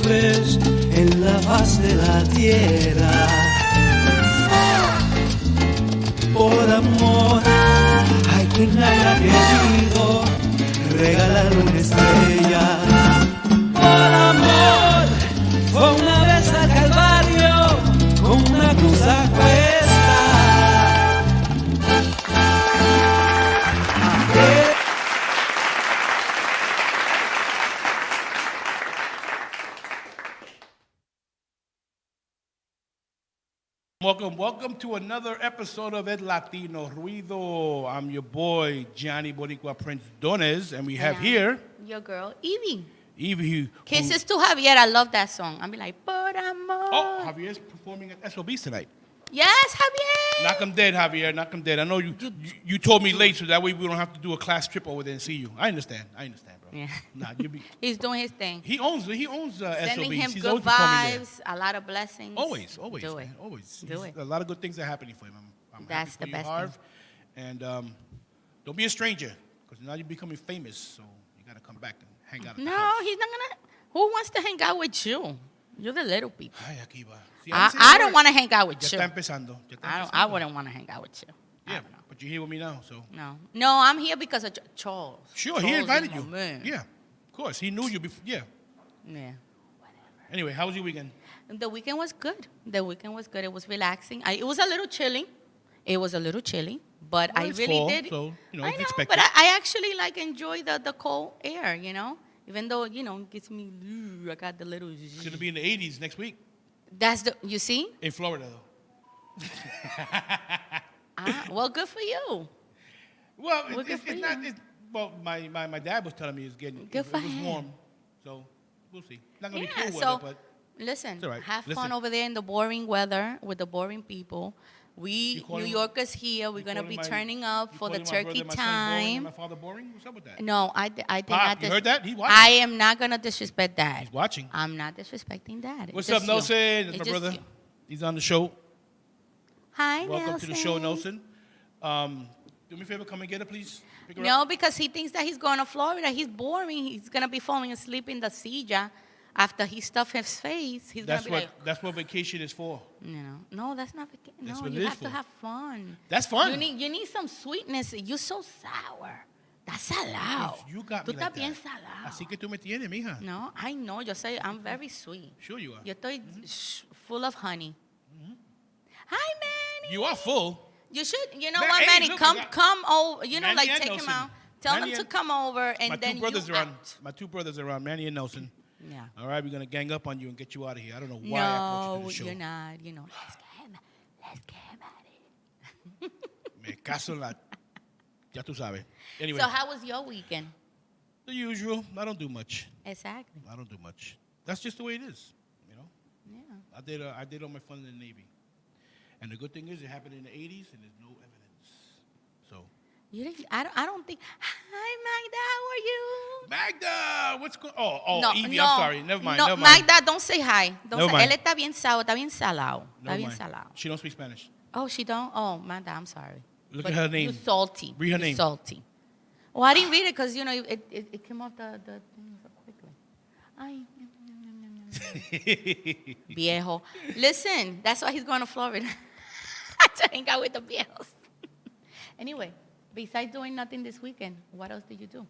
vez en la faz de la tierra. Por amor, hay quien haya querido regalar una estrella. Por amor, fue una vez al Calvario con una cruz a cuesta. Welcome to another episode of Latino Rudio. I'm your boy, Johnny Boricua Prince Dones, and we have here your girl, Evie. Evie. Kisses to Javier. I love that song. I'm like, por amor. Oh, Javier's performing at SOBs tonight. Yes, Javier. Knock 'em dead, Javier. Knock 'em dead. I know you told me late, so that way we don't have to do a class trip over there and see you. I understand, bro. Yeah. Nah, He's doing his thing. He owns Sending SOBs. him He's good always performing there. vibes, a lot of blessings. Always, Do it. man, always. Do it. A lot of good things are happening for him. I'm That's happy for the best you, Harv. And don't be a stranger, because now you're becoming famous, so you got to come back and hang out at the house. No, he's not going to. Who wants to hang out with you? You're the little people. Ay, aquí va. See, I don't want to hang out with ya you. está empezando. I wouldn't want to hang out with you. Yeah, but you're here with me now, so. No, I'm here because of Charles. Sure, he invited you. Yeah, of course. He knew you before. Yeah. Yeah. Anyway, how was your weekend? The weekend was good. It was relaxing. It was a little chilly. But Well, I it's really fall, did. so, you know, I it's know, expected. but I actually enjoy the cold air, Even though, it gets me, I got the little. It's going to be in the 80s next week. You see? In Florida, though. Well, good for you. Well, Well, good for it's you. not. My dad was telling me it was warm, so we'll see. Not going to be cool weather, but listen, all right. have Listen. fun over there in the boring weather with the boring people. We New Yorkers here, we're going to be turning up for the turkey time. My father boring? What's up with that? No, I did Pop, not. you heard that? He watching. I am not going to disrespect that. He's watching. I'm not disrespecting that. What's It's up, just Nelson? you. That's It's my just brother. you. He's on the show. Hi, Welcome Nelson. to the show, Nelson. Do me a favor, come and get her, please. Pick her up. No, because he thinks that he's going to Florida. He's boring. He's going to be falling asleep in the silla after he stuffed his face. He's going to be like, That's what vacation is for. No, that's not vacation. That's No, what you it is have to for. have fun. That's fun. You need some sweetness. You're so sour. That's salado. You got me Tú like estás bien that. salado. Así que tú me tienes, mija. No, I know. Yo say I'm very sweet. Sure you are. Yo estoy full of honey. Hi, Manny. You are full. You should. You know Man, what, hey, Manny? look, Come over. Manny and Take him Nelson. out. Tell Manny him to and- come over, and My then two brothers you are on. out. My two brothers are on, Manny and Nelson. Yeah. All right, we're gonna gang up on you and get you out of here. I don't know why I brought you to No, the show. you're not. Let's get him at it. Me caso en la. Ya tú sabes. Anyway, So how was your weekend? the usual. I don't do much. Exactly. I don't do much. That's just the way it is. You know. Yeah. I did all my fun in the Navy, and the good thing is it happened in the '80s, and there's no evidence. So. You didn't. I don't think. Hi, Magda. How are you? Magda, what's going? Oh, No, Evie. no, I'm sorry. Never mind. No, Never mind. Magda, don't say hi. Never mind. Él está bien sour, está bien salado. Never Está bien mind. salado. She don't speak Spanish. Oh, she don't? Oh, Magda, I'm sorry. Look But at her name. You're salty. Read her You're name. salty. Oh, I didn't read it because, it came off the thing so quickly. Ay. Viejo. Listen, that's why he's going to Florida. To hang out with the viejos. Anyway, besides doing nothing this weekend, what else did you do?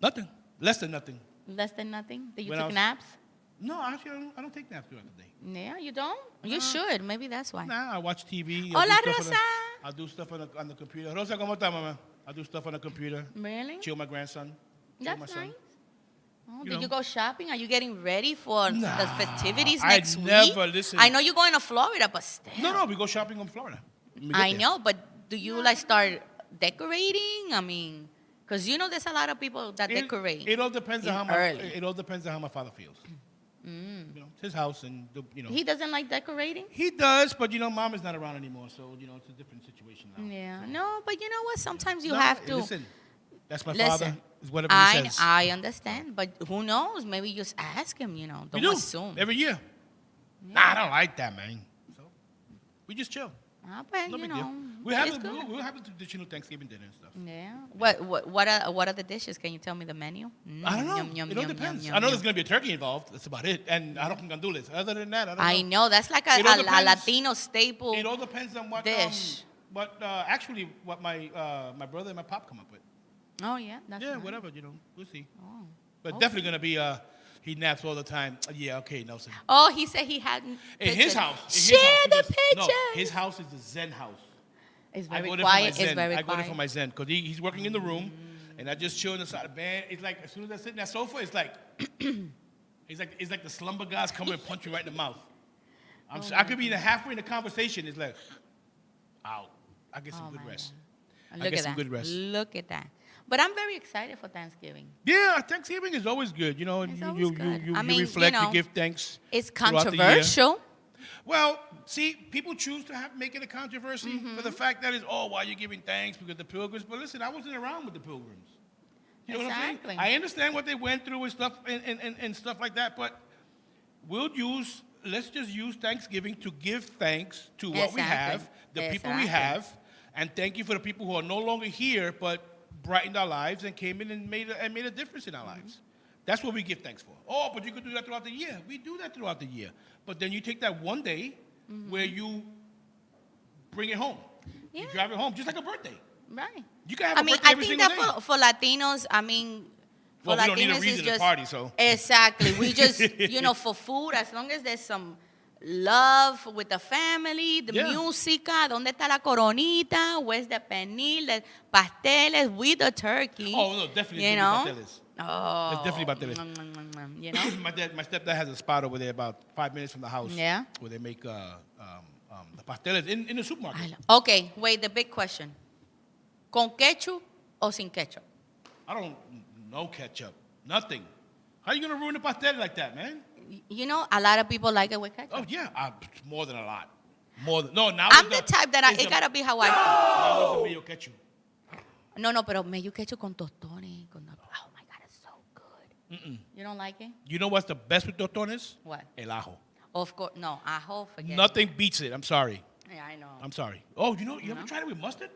Nothing. Less than nothing. Less than nothing? Did you When I take was- naps? No, actually, I don't take naps throughout the day. Yeah, you don't? You should. Maybe that's why. Nah, I watch TV. Hola, Rosa. I do stuff on the computer. Rosa, ¿cómo está, mamá? I do stuff on the computer. Really? Chill my grandson. Chill my That's son. nice. Oh, You did know. you go shopping? Are you getting ready for the Nah, festivities I next never week? listen. I know you're going to Florida, but still. No, we go shopping in Florida. When we get I there. know, but do you start decorating? I mean, because there's a lot of people that decorate. It all depends on early. It all depends on how my father feels. You know, it's his house, and He doesn't like decorating? he does, but mom is not around anymore, so it's a different situation now. Yeah. So. No, but you know what? Sometimes you No, have to. Listen, that's my Listen, father. Is whatever he says. I understand, but who knows? Maybe just ask him, Don't We do assume. every year. Nah, I don't like that, man. So we just chill. Pues, No you big deal. know, We have it's the, good. we'll have the traditional Thanksgiving dinner and stuff. Yeah. What are the dishes? Can you tell me the menu? I don't know. Yum, yum, It all yum, depends. yum, I know yum. there's going to be a turkey involved. That's about it. And arroz con gandules. Other than that, I don't know. I know that's like a It all depends. Latino staple. It all depends on what dish. Actually what my brother and my pop come up with. Oh yeah, that's Yeah, nice. whatever, we'll see. Oh. But Okay. definitely gonna be he naps all the time. Yeah, okay, Nelson. Oh, he said he hadn't. In his pictures. house. Share the pictures. No, his house is the Zen house. It's I very go there quiet. for my It's Zen. very I go there quiet. for my Zen because he's working in the room, and I just chill on the side of the bed. It's like as soon as I sit in that sofa, it's like it's like the slumber gods come and punch you right in the mouth. I could be halfway in the conversation. It's like, ow. I get some Oh, good my rest. God. I Look get at some that. good rest. Look at that. But I'm very excited for Thanksgiving. Yeah, Thanksgiving is always good. It's You always good. I you mean, reflect, you know, you give thanks. It's throughout the year. controversial. Well, see, people choose to make it a controversy for the fact that it's, why are you giving thanks because the Pilgrims? But listen, I wasn't around with the Pilgrims. You know what I'm Exactly. saying? I understand what they went through and stuff and stuff like that, but let's just use Thanksgiving to give thanks to what we have, Exactly. the people we have, and thank you for the people who are no longer here but brightened our lives and came in and made a difference in our lives. That's what we give thanks for. Oh, but you could do that throughout the year. We do that throughout the year. But then you take that one day where you bring it home. You Yeah. drive it home, just like a birthday. Right. You can have I a mean, birthday I every think single that day. for Latinos, I mean, for Well, we don't need a Latinos reason it's to just party, so. Exactly. We just, for food, as long as there's some love with the family, the Yeah. música, ¿dónde está la coronita? Where's the pernil, the pasteles with the turkey? Oh, no, definitely. You know? Pasteles. Oh, There's definitely pasteles. You know? My stepdad has a spot over there about 5 minutes from the house. Yeah. Where they make the pasteles in the supermarket. Okay, wait, the big question. ¿Con ketchup o sin ketchup? I don't know ketchup. Nothing. How you gonna ruin the pastel like that, man? You know, a lot of people like it with ketchup. Oh yeah, more than a lot. Now I'm it's the type that it gotta be how I feel. Now it's the mayo ketchup. No, pero mayo ketchup con tostones. Oh my God, it's so good. You don't like it? You know what's the best with tostones? What? El ajo. Of course, no, ajo, forget Nothing beats it. I'm sorry. it. Yeah, I know. I'm sorry. Oh, you ever tried it with mustard?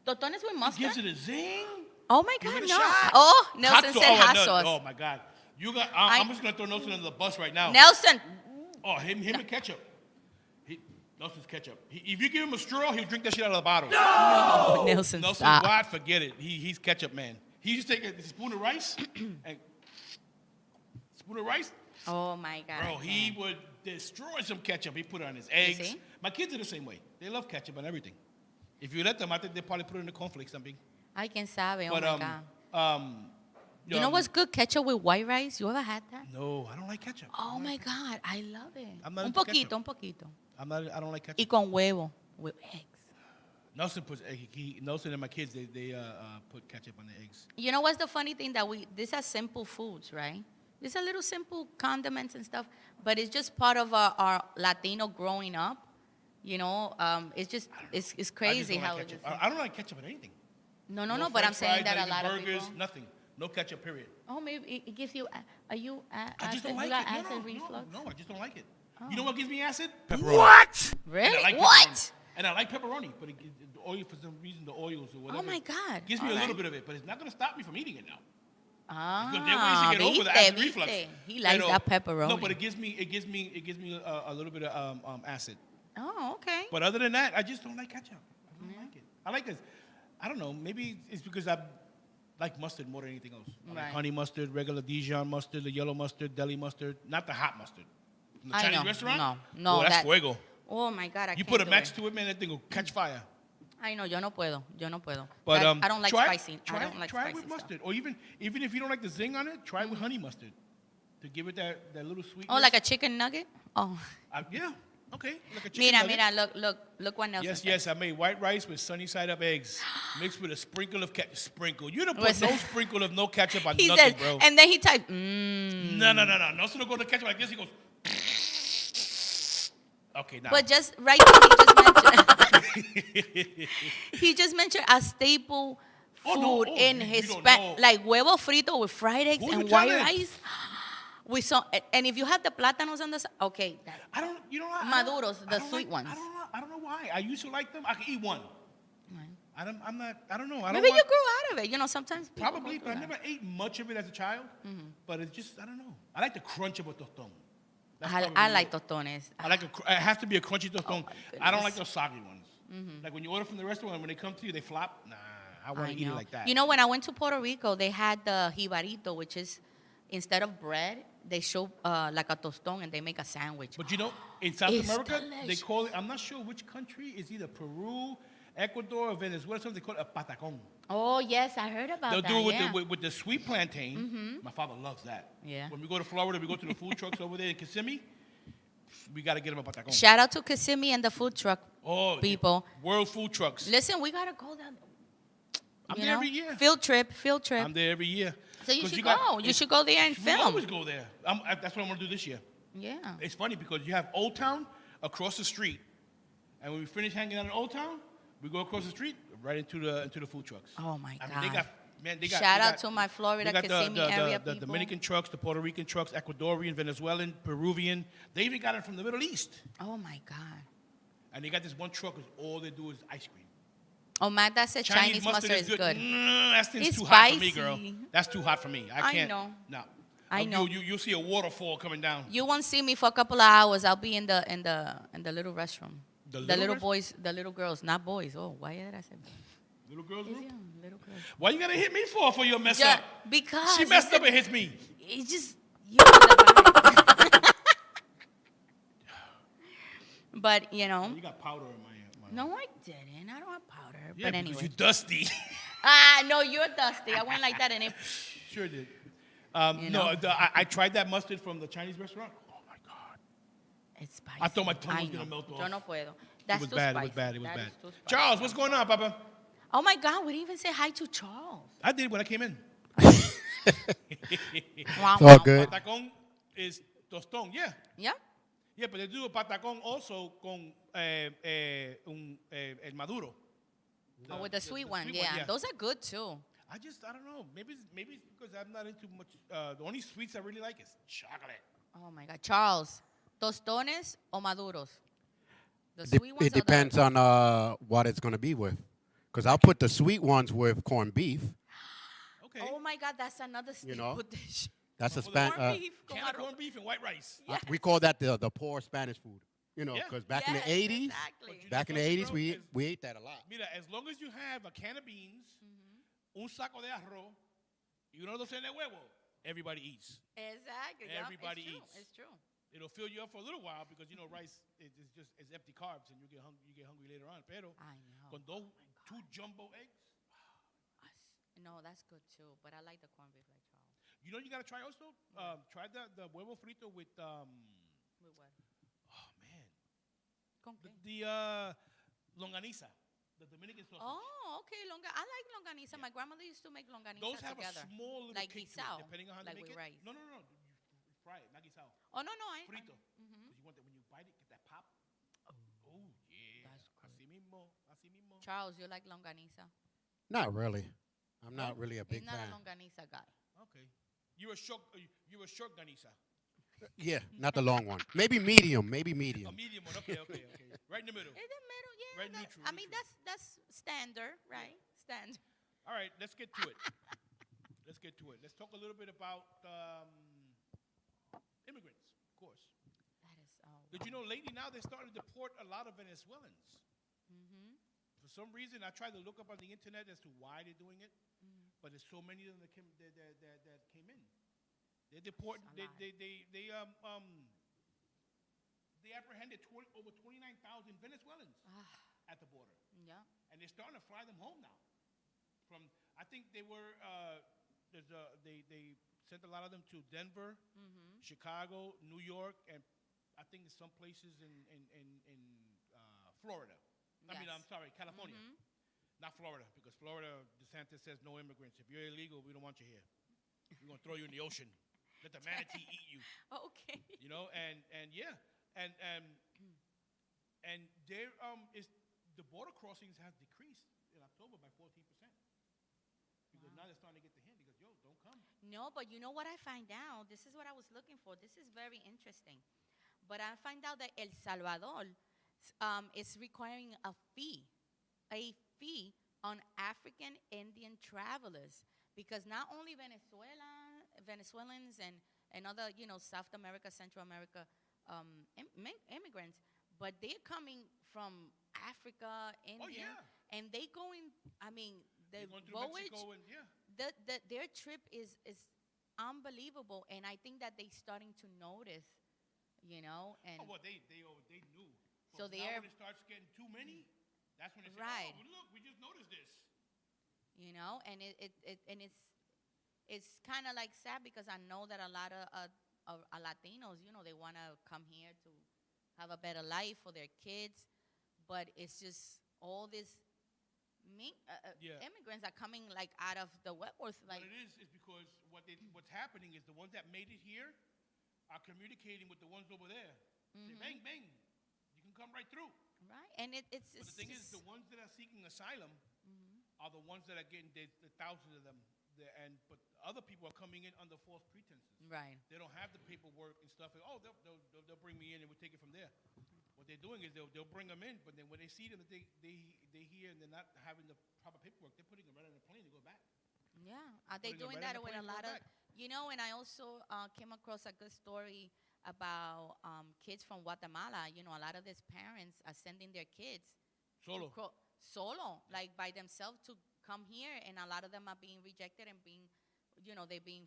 Tostones with It mustard? gives it a zing. Oh my Give God, it a no. shot. Oh, Nelson sauce. said hot no. sauce. Oh my God. I'm just gonna throw Nelson under the bus right now. Nelson, Oh, him and ketchup. Nelson's ketchup. If you give him a straw, he'll drink that shit out of the bottle. no, Nelson, Nelson, stop. God, forget it. He's ketchup man. He just take a spoon of rice and Oh my God. Bro, he would destroy some ketchup. He put it on his eggs. see? My kids are the same way. They love ketchup on everything. If you let them, I think they probably put it in the cornflakes something. Ay, quién sabe, oh But my God. You know what's good? Ketchup with white rice? You ever had that? No, I don't like ketchup. Oh my God, I love it. I'm not Un into poquito, ketchup. un poquito. I don't like ketchup. Y con huevo, with eggs. Nelson puts Nelson and my kids they put ketchup on the eggs. You know what's the funny thing that these are simple foods, right? These are little simple condiments and stuff, but it's just part of our Latino growing up. You know, it's just it's crazy how like it ketchup. is. I don't like ketchup in anything. No, but French I'm saying fries, that not a lot even of burgers, people. nothing. No ketchup, period. Oh, maybe it gives you. Are you? I just don't like got it. acid reflux? No, I just don't like it. Oh. You know what gives me acid? Pepperoni. What? Really? And I like What? pepperoni. And I like pepperoni, but the oil, for some reason, the oils or whatever. Oh my God! Gives me All a little right. bit of it, but it's not going to stop me from eating it now. Ah, Because there are ways to get over the acid reflux. He likes that pepperoni. No, but it gives me a little bit of acid. Oh, okay. But other than that, I just don't like ketchup. I don't like it. I like this. I don't know. Maybe it's because I like mustard more than anything else. I like Right. honey mustard, regular Dijon mustard, the yellow mustard, deli mustard, not the hot mustard. From the I Chinese know. restaurant? No, Oh, that's that- fuego. Oh my God! I You can't put a do match it. to it, man, that thing will catch fire. I know. Yo no puedo. But I don't like try, spicy. Try, I don't like try spicy it with stuff. mustard, or even if you don't like the zing on it, try it with honey mustard to give it that little sweetness. Oh, like a chicken nugget? Oh. Yeah, okay, like a chicken Mira, nugget. look what Nelson said. Yes, I made white rice with sunny side up eggs mixed with a sprinkle of ketchup. Sprinkle. You don't put Listen. no sprinkle of no ketchup on He nothing, says, bro. and then he typed, No. Nelson will go to ketchup like this. He goes. Okay, now. But just right there, he just mentioned a staple Oh, food no. Oh, in you his don't know. like huevo frito with fried eggs Who you and white telling? rice. With some, and if you have the plátanos on the side, okay, I don't. You know what? Maduros, the I don't sweet ones. I don't know why why. I used to like them. I can eat one. Right. I don't know. I don't Maybe want, you grew out of it. You know, sometimes people go probably, through but I that. never ate much of it as a child. But it's just, I don't know. I like the crunch of a toston. That's I probably like it. tostones. I like it has to be a crunchy toston. my I don't like goodness. those soggy ones. Like when you order from the restaurant, when they come to you, they flop. Nah, I want I to eat it know. like that. You know, when I went to Puerto Rico, they had the jibarito, which is instead of bread, they show like a toston and they make a sandwich. But you know, in South It's America, they delicious. call it, I'm not sure which country, it's either Peru, Ecuador, or Venezuela, something they call it a patacon. Oh yes, I heard about They'll that. do it with, Yeah. with the sweet plantain. My father loves that. Yeah. When we go to Florida, we go to the food trucks over there in Kissimmee. We got to get him a patacon. Shout out to Kissimmee and the food truck Oh, people. World food trucks. Listen, we gotta go down. I'm you there know? every year. Field trip, field trip. I'm there every year. So you 'Cause should got- go. You should go there and We film. always go there. That's what I'm going to do this year. Yeah. It's funny because you have Old Town across the street. And when we finish hanging out in Old Town, we go across the street right into the food trucks. Oh my I mean, God. they got Shout they out got- to my Florida they got Kissimmee area the people. Dominican trucks, the Puerto Rican trucks, Ecuadorian, Venezuelan, Peruvian. They even got it from the Middle East. Oh my God. And they got this one truck because all they do is ice cream. Oh, Magda said Chinese mustard is good. That thing's It's too hot for me, girl. spicy. That's too hot for me. I I can't. know. No. I know. You'll see a waterfall coming down. You won't see me for a couple of hours. I'll be in the little restroom. The The little little rest- boys, the little girls, not boys. Oh, why did I say boys? Little girls It's room? young, little girls. Why you gotta hit me for your mess Yeah, up? because She messed up and hits me. It's just you know the vibe. But you know, You got powder in my no, I didn't. I don't have powder. Yeah, but because anyway, you're dusty. no, you're dusty. I went like that and it. Sure did. You No, know? I tried that mustard from the Chinese restaurant. Oh my God. It's spicy. I thought my tongue was know. gonna melt off. Yo no puedo. That's It was too bad. spicy. It was bad. It was That bad. is too spicy. Charles, what's going on, Papa? Oh my God, we didn't even say hi to Charles. I did when I came in. Wow, It's all good. Patacón is tostón, yeah. Yeah. Yeah, but they do a patacón also con el maduro. Oh, with the sweet one, sweet yeah. Those are good too. I don't know. Maybe it's because I'm not into much. The only sweets I really like is chocolate. Oh my God, Charles, tostones o maduros? The Dep- sweet ones. It depends on what it's going to be with. Because I'll put the sweet ones with corned beef. Okay. Oh my God, that's another staple know? dish. That's a For the Corned beef con Can of arroz. corned beef and white rice. We call that the poor Spanish food. You know, Yeah. because back in the Yes, 80s, exactly. back in the Something, 80s, bro, we is- we ate that a lot. Mira, as long as you have a can of beans, un saco de arroz, y uno docena de huevo, everybody eats. Exactly. yeah, Everybody it's true. eats. It's true. It'll fill you up for a little while because you know rice is just it's empty carbs and you get hungry later on. Pero I know. con two jumbo eggs, No, that's good too. But I like the corned beef like Charles. you know you gotta try also. Try the huevo frito with With what? oh man Con qué? the longaniza, the Dominican sausage. Oh, okay. I like longaniza. My grandmother used to make longaniza Those have together. a small little Like kick to guisao, it, depending on how like they make with it. rice. No, you fry it, not guisao. Oh no, I Frito. Because you want that when you bite it, get that pop. Oh yeah. That's good. Así mismo, así mismo. Charles, you like longaniza? Not really. I'm not really a big He's not fan. a longaniza guy. Okay. You're a short ganisa. Yeah, not the long one. Maybe medium. Maybe A medium. medium one. Okay. Right in the middle. In the middle, yeah. Right, neutral, I mean, neutral. that's standard, right? Standard. All right, let's get to it. Let's talk a little bit about immigrants, of course. That is. Did you know lately now they're starting to deport a lot of Venezuelans? For some reason, I tried to look up on the internet as to why they're doing it, but there's so many of them that came in. They deport. They apprehended over 29,000 Venezuelans at the border, Yeah. and they're starting to fly them home now. I think they were they sent a lot of them to Denver, Chicago, New York, and I think some places in Florida. I mean, Yes. I'm sorry, California, not Florida, because Florida, DeSantis says no immigrants. If you're illegal, we don't want you here. We're gonna throw you in the ocean. Let the manatee eat you. Okay. You know, and yeah, and there is the border crossings have decreased in October by 14%. Because now they're starting to get the hint because don't come. No, but you know what I find out? This is what I was looking for. This is very interesting. But I find out that El Salvador is requiring a fee on African Indian travelers because not only Venezuelans and other, South America, Central America immigrants, but they're coming from Africa, Oh India, yeah. and they going. I mean, They're the going through voyage, Mexico and yeah. their trip is unbelievable, and I think that they starting to notice, and Oh well, they knew. But so now they're when it starts getting too many, that's when they say, right. "Oh, look, we just noticed this." And it's kind of like sad because I know that a lot of Latinos, they want to come here to have a better life for their kids, but it's just all these Yeah. immigrants are coming like out of the Wentworth, What like it is because what's happening is the ones that made it here are communicating with the ones over there. Say, bang, bang, you can come right through. right, and But the thing is, the ones that are seeking asylum are the ones that are getting the thousands of them. But other people are coming in under false pretenses. right, They don't have the paperwork and stuff. And, oh, they'll bring me in and we'll take it from there. What they're doing is they'll bring them in, but then when they see them that they hear and they're not having the proper paperwork, they're putting them right on the plane to go back. yeah. Are they Putting them doing right on that the with a plane to go lot of, back. and I also came across a good story about kids from Guatemala. A lot of these parents are sending their kids Solo. solo, like by themselves to come here, and a lot of them are being rejected and being, they're being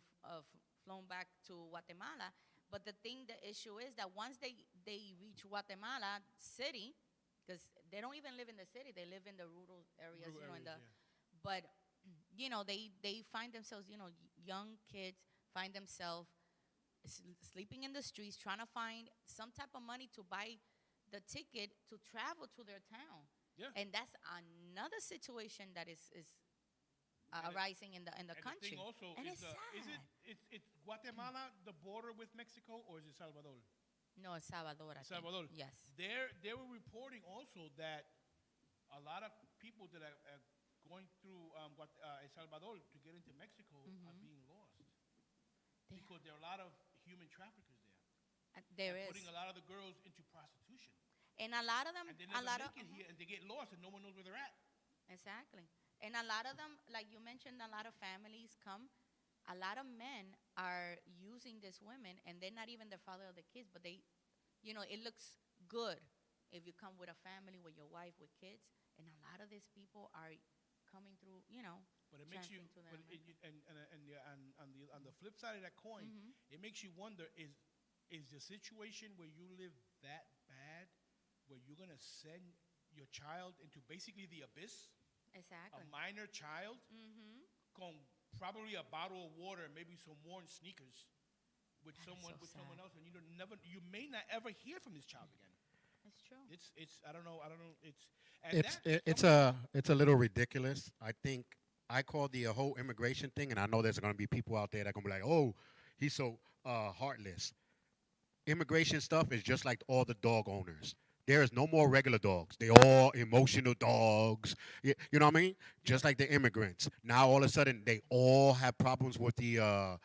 flown back to Guatemala. But the issue is that once they reach Guatemala city, because they don't even live in the city, they live in the rural areas, Rural in areas, the, yeah. but they find themselves, young kids find themselves sleeping in the streets, trying to find some type of money to buy the ticket to travel to their town. Yeah. And that's another situation that is And arising in the And country. the thing also and is, it's sad. it's Guatemala the border with Mexico or is it Salvador? No, it's Salvador. I think. Salvador. Yes. They were reporting also that a lot of people that are going through El Salvador to get into Mexico are being lost because there are a lot of human traffickers there. There and is. putting a lot of the girls into prostitution. And a lot of them, And they a never lot make of it here, and they get lost, and no one knows where they're at. exactly. And a lot of them, like you mentioned, a lot of families come. A lot of men are using these women, and they're not even the father of the kids, but they, it looks good if you come with a family, with your wife, with kids. And a lot of these people are coming through, But it makes you, transferring to the but on the flip side of that coin, it makes you wonder: is the situation where you live that bad, where you're gonna send your child into basically the abyss, Exactly. a minor child, con probably a bottle of water, and maybe some worn sneakers, with That is someone so with someone sad. else, and you may not ever hear from this child again. It's true. It's I don't know and It's a little ridiculous. I think I call the whole immigration thing, and I know there's going to be people out there that are going to be like, "Oh, he's so heartless." Immigration stuff is just like all the dog owners. There is no more regular dogs. They all emotional dogs. You know what I mean? Just like the immigrants. Now all of a sudden they all have problems with the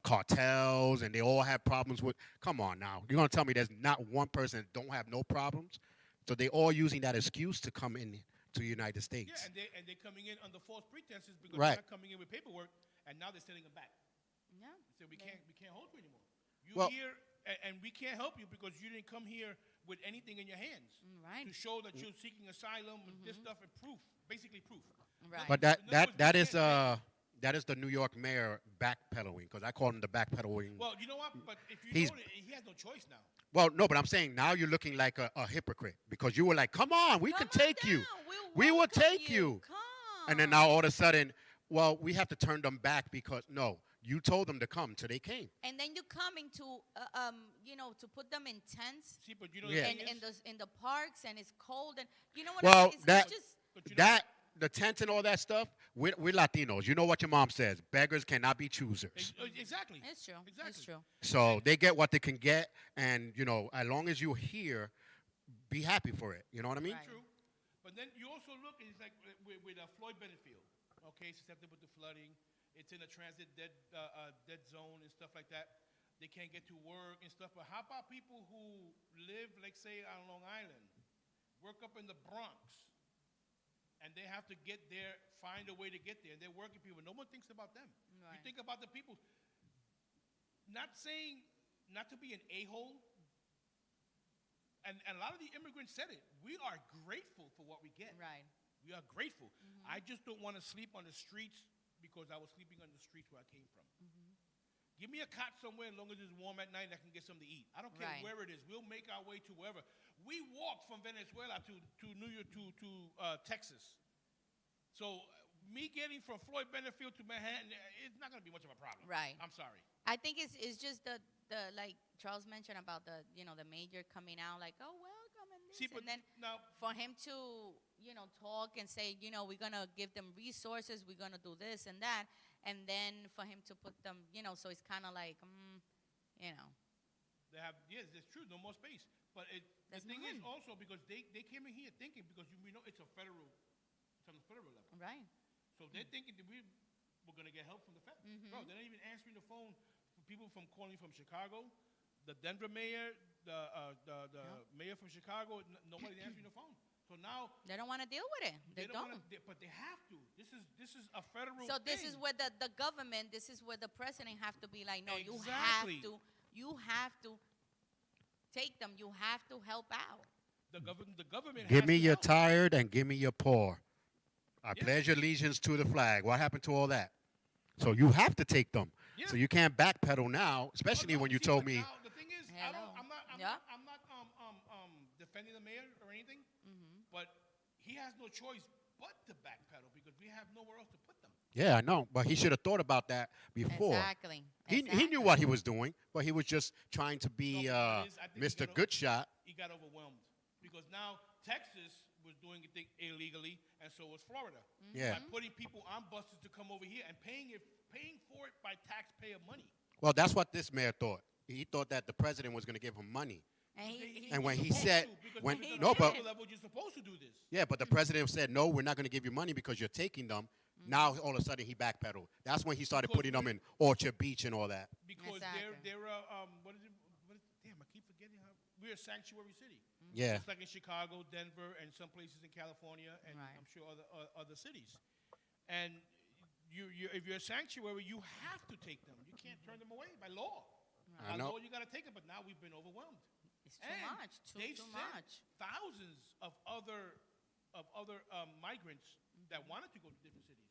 cartels, and they all have problems with. Come on now, you're gonna tell me there's not one person that don't have no problems? So they all using that excuse to come in to the United States. yeah, and they're coming in under false pretenses because Right. they're not coming in with paperwork, and now they're sending them back. Yeah. They say we can't hold you anymore. You Well- here, and we can't help you because you didn't come here with anything in your hands Right. to show that you're seeking asylum with this stuff and proof, basically proof. Right. But In other words, that we is can't- that is the New York mayor backpedaling, because I call him the backpedaling. Well, you know what? But if you He's- know that, he has no choice now. Well, no, but I'm saying now you're looking like a hypocrite, because you were like, "Come on, we Come can on take you. down. We will welcome take you." Come. And then now all of a sudden, well, we have to turn them back because no, you told them to come, so they came. And then you coming to, to put them in tents See, but you know Yeah. the thing is, in the parks, and it's cold, and you know what? Well, it's that just But you know- that the tent and all that stuff. We're Latinos. You know what your mom says: beggars cannot be choosers. exactly. it's true. Exactly. It's true. So they get what they can get, and as long as you're here, be happy for it. You know what I mean? Right. True. But then you also look, and it's like with Floyd Benefield, okay, susceptible to flooding. It's in a transit dead zone and stuff like that. They can't get to work and stuff. But how about people who live, like say, on Long Island work up in the Bronx, and they have to get there, find a way to get there. And they're working people. No one thinks about them. You Right. think about the people. Not saying not to be an a-hole, and a lot of the immigrants said it. We are grateful for what we get. Right. We are grateful. I just don't want to sleep on the streets because I was sleeping on the streets where I came from. Give me a cot somewhere as long as it's warm at night and I can get something to eat. I don't care Right. where it is. We'll make our way to wherever. We walked from Venezuela to New York to Texas. So me getting from Floyd Benefield to Manhattan, it's not going to be much of a problem. Right. I'm sorry. I think it's just the like Charles mentioned about the mayor coming out like, oh, welcome and this, See, but and then now for him to talk and say, we're gonna give them resources, we're gonna do this and that, and then for him to put them, so it's kind of like, they have, yes, it's true, no more space. But the That's thing is none. also because they came in here thinking because we know it's on the federal level. right. So they're thinking that we're going to get help from the feds. Bro, they're not even answering the phone for people from calling from Chicago, the Denver mayor, the mayor from Chicago. Nobody's answering the phone. So now They don't want to deal with it. They don't. wanna, but they have to. This is a federal. So this thing. is where the government, this is where the president have to be like, no, Exactly. you have to take them. You have to help out. The government. Give has me to your help. tired and give me your poor. I Yeah. pledge allegiance to the flag. What happened to all that? So you have to take them. Yeah. So you can't backpedal now, especially Oh, no, when you see, told but me. now, the thing is, Hello. I'm not Yeah. defending the mayor or anything, but he has no choice but to backpedal because we have nowhere else to put them. Yeah, I know, but he should have thought about that before. Exactly. He knew what he was doing, but he was just trying to be No, but what it is, I think he Mr. got Good Shot. He got overwhelmed because now Texas was doing it illegally, and so was Florida. Yeah. By putting people on buses to come over here and paying for it by taxpayer money. Well, that's what this mayor thought. He thought that the president was going to give him money. And And when he Supposed said, to, because when if it's no, on the but federal level, you're supposed to do this. yeah, but the president said, no, we're not going to give you money because you're taking them. Now all of a sudden he backpedaled. That's when he started Because putting them in Orchard Beach and all that. Because Exactly. they're what is it? Damn, I keep forgetting how we're a sanctuary city. Yeah. Just like in Chicago, Denver, and some places in California, and Right. I'm sure other cities. And if you're a sanctuary, you have to take them. You can't turn them away by law. I By know. law, you got to take them. But now we've been overwhelmed. It's too And much. they've Too sent much. thousands of other migrants that wanted to go to different cities.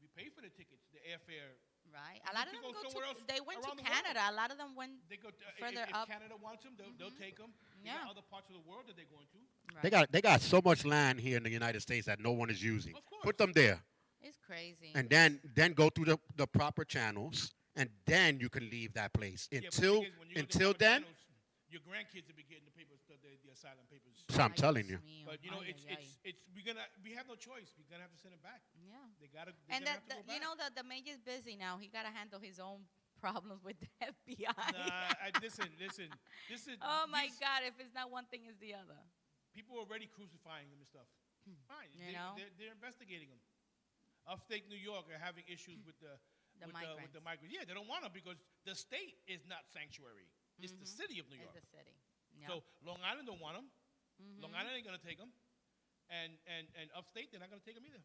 We pay for the tickets, the airfare. Right. A lot of can them go go somewhere else they went to around the Canada. world. A lot of them went They go to, further if up. Canada wants them, they'll take them. They Yeah. got other parts of the world that they're going to. Right. They got so much land here in the United States that no one is using. Of course. Put them there. It's crazy. And then go through the proper channels, and then you can leave that place. Yeah, but the Until thing is, when you go to until other then, channels, your grandkids will be getting the papers, the asylum papers. so I'm Ay, telling Dios you. mío. But you know, Ay, ay, ay. we have no choice. We're gonna have to send them back. Yeah. They gotta. And have to go that back. the mayor's busy now. He got to handle his own problems with the FBI. Nah, listen. This is. Oh my these God! If it's not one thing, it's the other. People are already crucifying him and stuff. Fine. You know? They're investigating him. Upstate New York are having issues with the The with the migrants. Yeah, they don't want them because the state is not sanctuary. It's the city of New York. It's the city. Yeah. So Long Island don't want them. Long Island ain't gonna take them, and upstate they're not gonna take them either.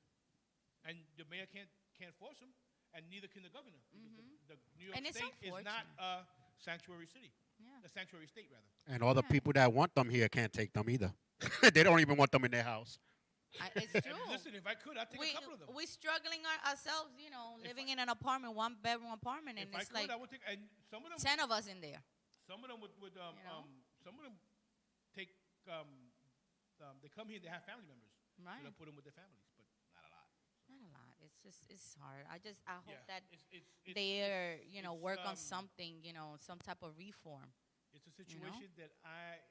And the mayor can't force them, and neither can the governor. Because the New York And it's State is not unfortunate. a sanctuary city. Yeah. A sanctuary state rather. And all the people that want them here can't take them either. They don't even want them in their house. It's And true. listen, if I could, I'd take a couple of them. We're struggling ourselves, living in an apartment, 1-bedroom apartment, and If I it's could, like I would take. And some of them, 10 of us in there. some of them would know? some of them take. They come here. They have family members. So Right. they'll put them with their families, but not a lot. Not a lot. It's hard. I hope Yeah, that it's they're, it's, work on something, some type of reform. It's a situation that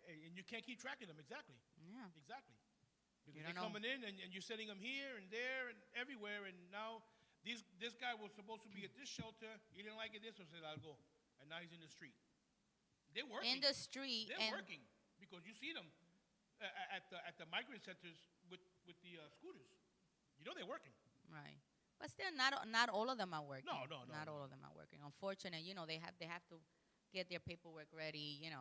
and you can't keep track of them exactly. Yeah. Exactly. Because You they're don't know. coming in and you're sending them here and there and everywhere, and now this guy was supposed to be at this shelter. He didn't like it this, so said I'll go, and now he's in the street. They're working. In the street. They're and working because you see them at the migrant centers with the scooters. You know they're working. Right. But still, not all of them are working. No, Not all of them are working. Unfortunately, they have to get their paperwork ready, and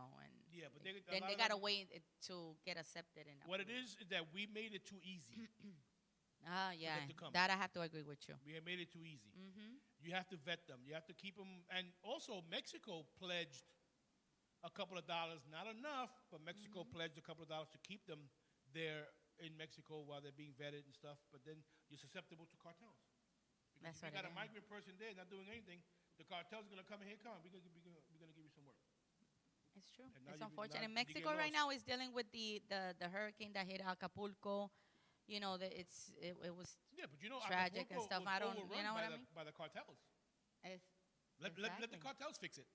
Yeah, But then they gotta wait to get accepted in. What it is that we made it too easy. Yeah, to come. that I have to agree with you. We have made it too easy. You have to vet them. You have to keep them. And also, Mexico pledged a couple of dollars, not enough, but Mexico pledged a couple of dollars to keep them there in Mexico while they're being vetted and stuff. But then you're susceptible to cartels. Because That's if you what got it a is. migrant person there not doing anything, the cartel's are going to come in here. Come on, we're gonna give you some work. It's true. And now It's you- unfortunate. now you get Mexico right lost. now is dealing with the hurricane that hit Acapulco. You know, it was Yeah, but you know, tragic and Acapulco stuff. was I don't, you overrun know what by I the, mean? by the cartels. It's, Let the exactly. cartels fix it.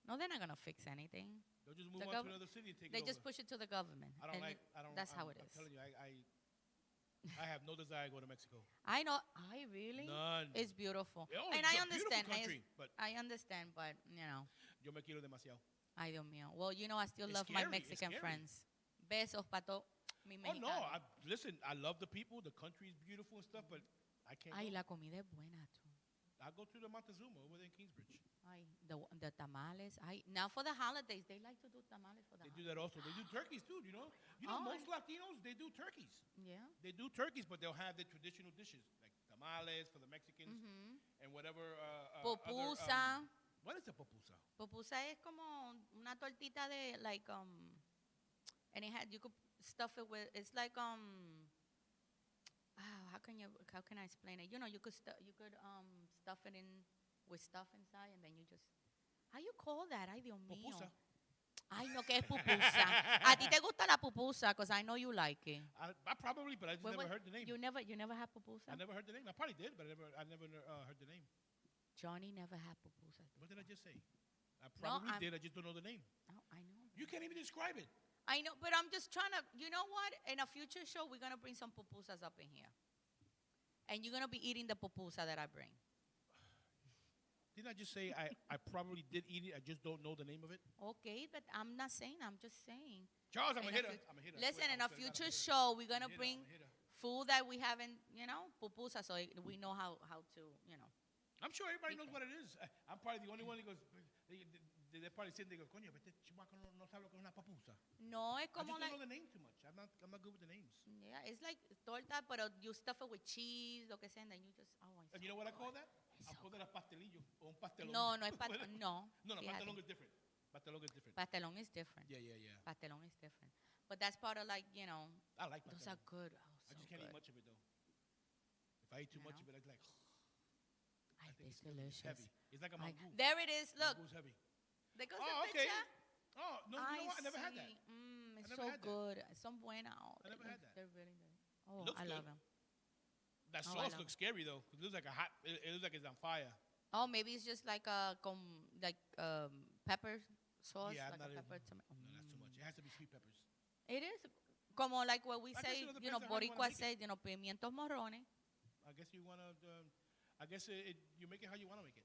No, they're not gonna fix anything. They'll just move The on to gov- another city and take They it just over. push it to the government. I don't and like. I don't. That's I'm, how it I'm is. telling you, I have no desire to go to Mexico. I know. I really. None. It's beautiful. Oh, and it's I a understand. beautiful country, but- I understand, but you know, Yo me quiero demasiado. ay Dios mío. Well, you know, I still It's love my scary, it's Mexican scary. friends. Besos pato. Mi Oh no! mexicano. Listen, I love the people. The country is beautiful and stuff, but I can't. Ay, Go. la comida es buena too. I'll go to the Montezuma over there in Kingsbridge. Ay, the tamales. Ay, now for the holidays, they like to do tamales for the They do holidays. that also. They do turkeys too. You know. You know, Oh, most Latinos they do turkeys. Yeah. They do turkeys, but they'll have the traditional dishes like tamales for the Mexicans and whatever. Pupusa. What is a pupusa? Pupusa es como una tortita de like and it had you could stuff it with it's like how can I explain it? You know, you could stuff it in with stuff inside and then you just how you call that? Ay Dios mío. Pupusa. Ay no, que es pupusa. A ti te gusta la pupusa because I know you like it. I probably, but I just Wait, never wait, heard the name. You never had pupusa? I never heard the name. I probably did, but I never heard the name. Johnny never had pupusa. What did I just say? I probably I'm- did. I just don't know the name. Oh, I know. You can't even describe it. I know, but I'm just trying to, you know what? In a future show, we're going to bring some pupusas up in here. And you're going to be eating the pupusa that I bring. Didn't I just say I probably did eat it? I just don't know the name of it. Okay, but I'm not saying, I'm just saying. Charles, I'm a In hitter. fut- I'm a hitter. Listen, Wait, in I'm a saying I'm future hitter. show, we're going to I'm a bring hitter. food that we haven't, you know, pupusa, so we know how to, you know. I'm sure everybody knows what it is. I'm probably the only one that goes, they're probably sitting there going, coño, but este chivaco no sabe lo que es una pupusa. No, es I como just don't know like, the name too much. I'm not good with the names. yeah, it's like torta, but you stuff it with cheese, lo que sea, and then you just, oh, it's And you know what I call that? I call that a pastelillo or un pastelón. No, no es no. No, fíjate. pastelón is different. Pastelón is different. Pastelón is different. Yeah. Pastelón is different. But that's part of like, you know, I like those pastelón. are good. Oh, I so just can't good. eat much of it though. If I eat too You much know? of it, it's like Ay, think it's it's delicious. heavy. It's like a Ay, mangú. there it is. Look, Mangú's heavy. there goes Oh, the okay. picture. Oh, no, you know what? I never had that. see. It's never so had that. good. Son buena. Oh, I never had that. They're really good. Oh, Looks I love good. them. That Oh, I sauce love looks scary though. It looks like a hot. It looks like it's on fire. Oh, maybe it's just like pepper sauce, Yeah, like not a even- pepper tomato. No, that's too much. It has to be sweet peppers. It is como like what we I guess say, it you know, depends on how you wanna Boricua make say, you know, pimientos morrones. I guess you wanna. I guess you make it how you wanna make it.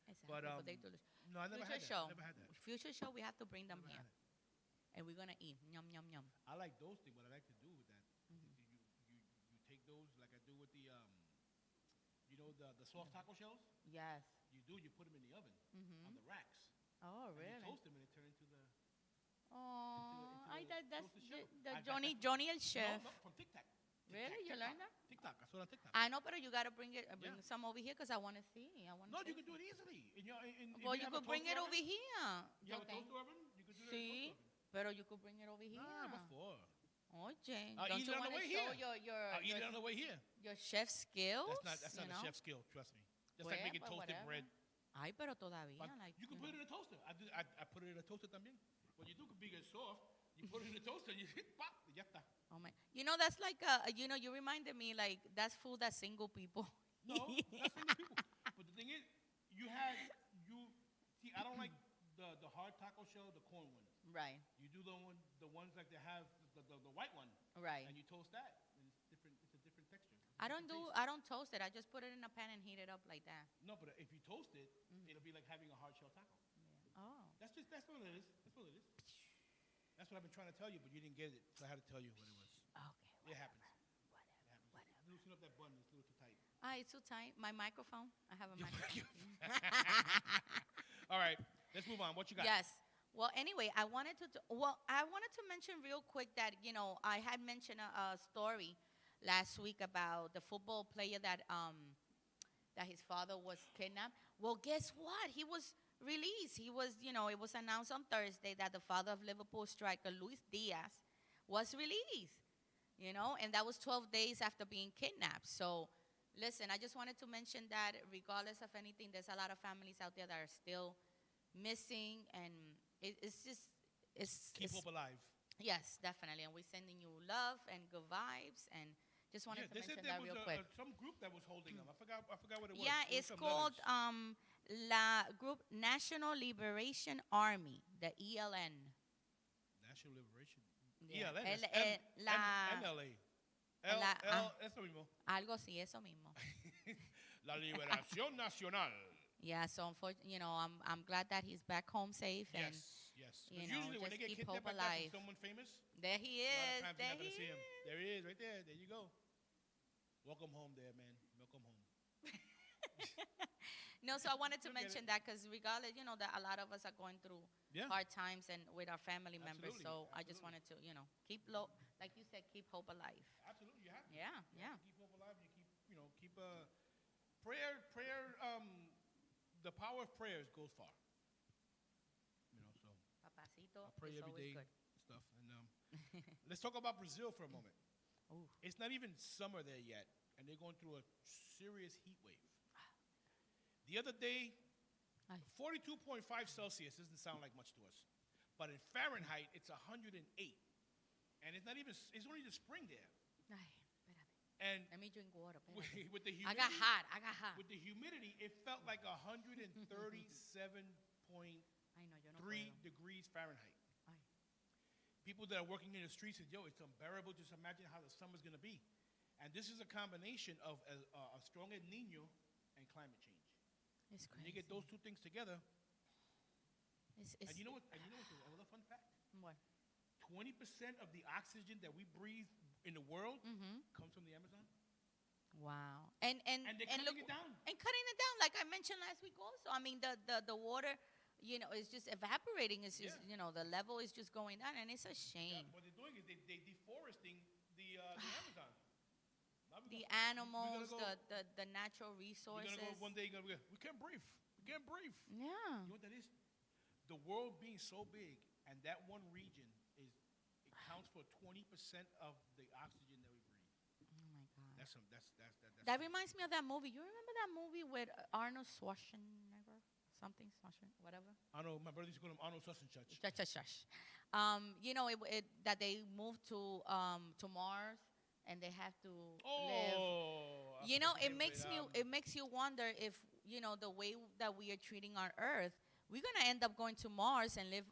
Exactly, But, they do this. no, I never Future had that. show. Never had that. Future show, we have to bring them Never here. had it. And we're going to eat. Yum, yum, yum. I like those things. What I like to do with that, Mm-hmm. you take those like I do with the you know the soft taco shells. Yes. You put them in the oven on the racks. Oh, And you really? toast them and they turn into the. Oh, into the that's toasted shell. the I got Johnny el that- chef. No, from Tic Tac. Really? You learned that? Tic Tac. I saw it on TikTok. I know, but you got to bring Yeah. some over here because I want to see. No, you can do it easily. Well, you could bring it over here. You have a Okay. toaster oven? You could do that in a Sí, toaster oven. pero you could bring it over here. Nah, before. Oye, I'll don't eat you it on the want to way show here. I'll eat it on the way here. your chef skills? That's not you a know? chef skill, trust me. Just Well, like making but toasted whatever. bread. Ay, pero todavía, But like, you can put it in a toaster. I put it in a toaster también. What you do could be get soft. You put it in a toaster, you hit pop, y ya está. Oh my, you know that's like you know, you reminded me like that's food that single people. No, that's single people. But the thing is, see, I don't like the hard taco shell, the corn ones. Right, You do the ones like they have the white one. right. And you toast that, and it's different. It's a different texture. I don't toast it. I just put it in a pan and heat it up like that. No, but if you toast it, it'll be like having a hard shell taco. Oh, That's what it is. That's what it is. That's what I've been trying to tell you, but you didn't get it, so I had to tell you what it was. okay. It happens. Whatever, It happens. whatever. Loosen up that bun. It's a little too tight. Ah, it's too tight. My microphone. I have a microphone. All right, let's move on. What you got? Yes. Well, anyway, I wanted to mention real quick that I had mentioned a story last week about the football player that his father was kidnapped. Well, guess what? He was released. It was announced on Thursday that the father of Liverpool striker Luis Diaz was released. And that was 12 days after being kidnapped. So, listen, I just wanted to mention that regardless of anything, there's a lot of families out there that are still missing, and it's just Keep it's hope alive. yes, definitely. And we're sending you love and good vibes, and just wanted Yeah, to they said mention there that was real quick. some group that was holding them. I forgot what it was. Yeah, It was it's some called letters. La Group National Liberation Army, the ELN. National Liberation. Yeah, ELN. el, That's NLA. la- ah, Eso mismo. algo así, eso mismo. La Liberación Nacional. Yeah, so I'm glad that he's back home safe, and Yes, yes. you Because know, usually when they just get keep hope kidnapped like that alive. from someone famous, There he a lot is. of times There you're not he going to see him. is. There he is, right there. There you go. Welcome home there, man. Welcome home. No, so I wanted to Look at mention it. that because regardless, that a lot of us are going through Yeah. hard times and with our family members. Absolutely, So I just wanted to, keep low, like you said, keep hope alive. Absolutely, you have to. Yeah, You yeah. have to keep hope alive. You keep prayer. The power of prayers goes far. So Papacito I pray is every always day, good. stuff. And let's talk about Brazil for a moment. Ooh. It's not even summer there yet, and they're going through a serious heat wave. The other day, Ay. 42.5 Celsius doesn't sound like much to us, but in Fahrenheit, it's 108, and it's only the spring there. Ay, espérate. And Let me drink water. Espérate. with the I humidity, got hot. I got hot. with the humidity, it felt like 137.3 Ay, no, yo no puedo. degrees Fahrenheit. Ay. People that are working in the streets said, "Yo, it's unbearable. Just imagine how the summer's going to be." And this is a combination of a strong El Nino and climate change. It's When crazy. you get those two things together, It's, and you know what? What's another fun fact? what? 20% of the oxygen that we breathe in the world Mm-hmm. comes from the Amazon. Wow. And And they're cutting it down. And cutting it down, like I mentioned last week also. I mean, the water, is just evaporating. It's just, Yeah. the level is just going down, and it's a Yeah, shame. what they're doing is they deforesting the Amazon. Now The we're animals, go- the natural We're resources. gonna go one day. We can't breathe. We can't breathe. Yeah. You know what that is? The world being so big, and that one region it counts for 20% of the oxygen that we breathe. Oh my God. That's That reminds me of that movie. You remember that movie with Arnold Schwarzenegger? Something Schwarzenegger, whatever. I know my brother used to call him Arnold Schwarzenegger. Shush. That they moved to Mars, and they have to live. Oh, I You know, forget his name, it makes you wonder if the way that we are treating our Earth, we're gonna end up going to Mars and live,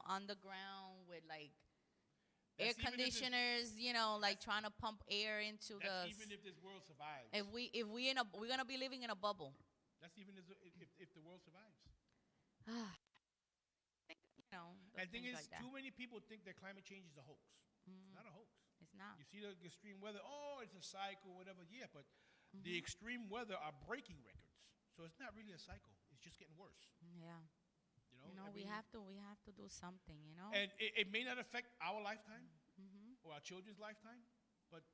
underground with like air That's even if this- conditioners, like trying to pump air into That's the. even if this world survives. We're gonna be living in a bubble. That's even if the world survives. Those And thing things is, like that. too many people think that climate change is a hoax. It's not a hoax. It's not. You see the extreme weather. Oh, it's a cycle, whatever. Yeah, but the extreme weather are breaking records. So it's not really a cycle. It's just getting worse. Yeah. I We mean, have to do something. And it may not affect our lifetime or our children's lifetime, but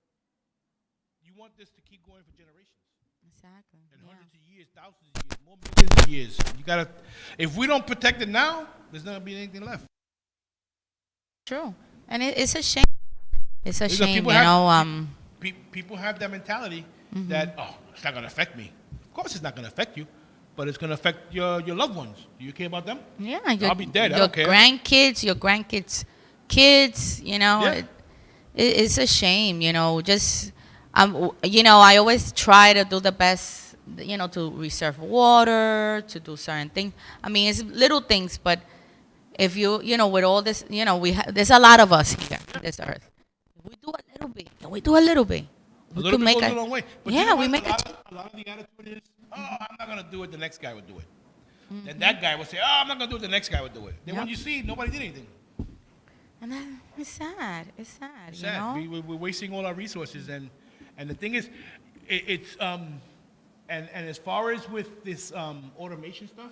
you want this to keep going for generations. Exactly. And Yeah. hundreds of years, thousands of years, more millions of years. You gotta. If we don't protect it now, there's not gonna be anything left. True. And it's a shame. It's a Because shame, people People have that mentality that it's not gonna affect me. Of course, it's not gonna affect you, but it's gonna affect your loved ones. Do you care about them? Yeah, I'll be dead. I Your don't care. your grandkids, kids. Yeah. It's a shame. Just I always try to do the best. To reserve water, to do certain things. I mean, it's little things, but if with all this, there's a lot of us here on this earth. If we do a little bit, A little bit goes a long way. But Yeah, you know we what? make a lot of the attitude is, I'm not gonna do it. The next guy would do it. Then that guy would say, I'm not gonna do it. The next guy would do it. Then when Yep. you see, nobody did anything. And it's sad. It's sad. It's sad. We're wasting all our resources, and the thing is, it's and as far as with this automation stuff,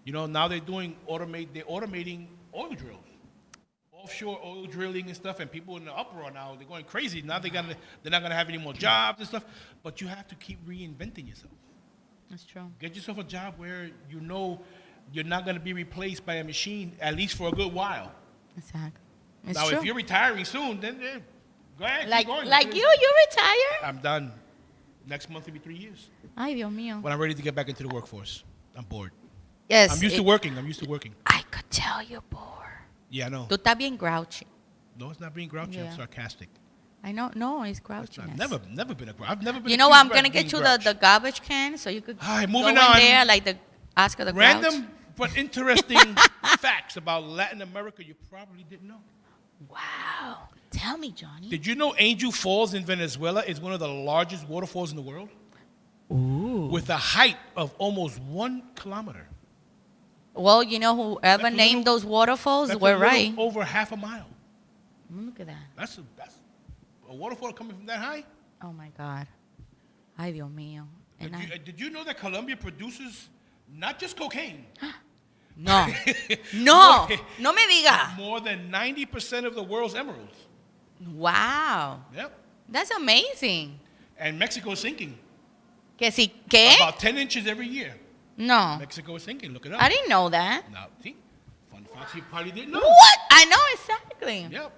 You know, now they're automating oil drills, offshore oil drilling and stuff, and people in the uproar now, they're going crazy. Now they're not gonna have any more jobs and stuff. But you have to keep reinventing yourself. That's true. Get yourself a job where you know you're not gonna be replaced by a machine, at least for a good while. Exactly. It's Now, true. if you're retiring soon, then go ahead, like keep going. you retired? I'm done. Next month will be 3 years. Ay, Dios mío. When I'm ready to get back into the workforce. I'm bored. Yes. I'm used to working. I could tell you're bored. Yeah, I know. Tú estás bien grouchy. No, it's not being grouchy. Yeah. I'm sarcastic. I know. No, it's It's grouchiness. never been a grouch. I've never been. You know what? I'm accused gonna of get being you grouch. the garbage can so you could All right, go moving in on. there like the Oscar the Grouch. Random but interesting facts about Latin America you probably didn't know. Wow. Tell me, Johnny. Did you know Angel Falls in Venezuela is one of the largest waterfalls in the world? Ooh. With a height of almost 1 kilometer. Well, you know, whoever That's a named little- those waterfalls That's were a little right. over half a mile. Look at that. That's a waterfall coming from that high. Oh my God. Ay, Dios mío. And Did you know that Colombia produces not just cocaine? no. No. No me diga. More than 90% of the world's emeralds. Wow. Yep. That's amazing. And Mexico is sinking. Que si, ¿qué? About 10 inches every year. No. Mexico is sinking. Look it up. I didn't know that. Now, see, fun facts you probably didn't know. What? I know exactly. Yep.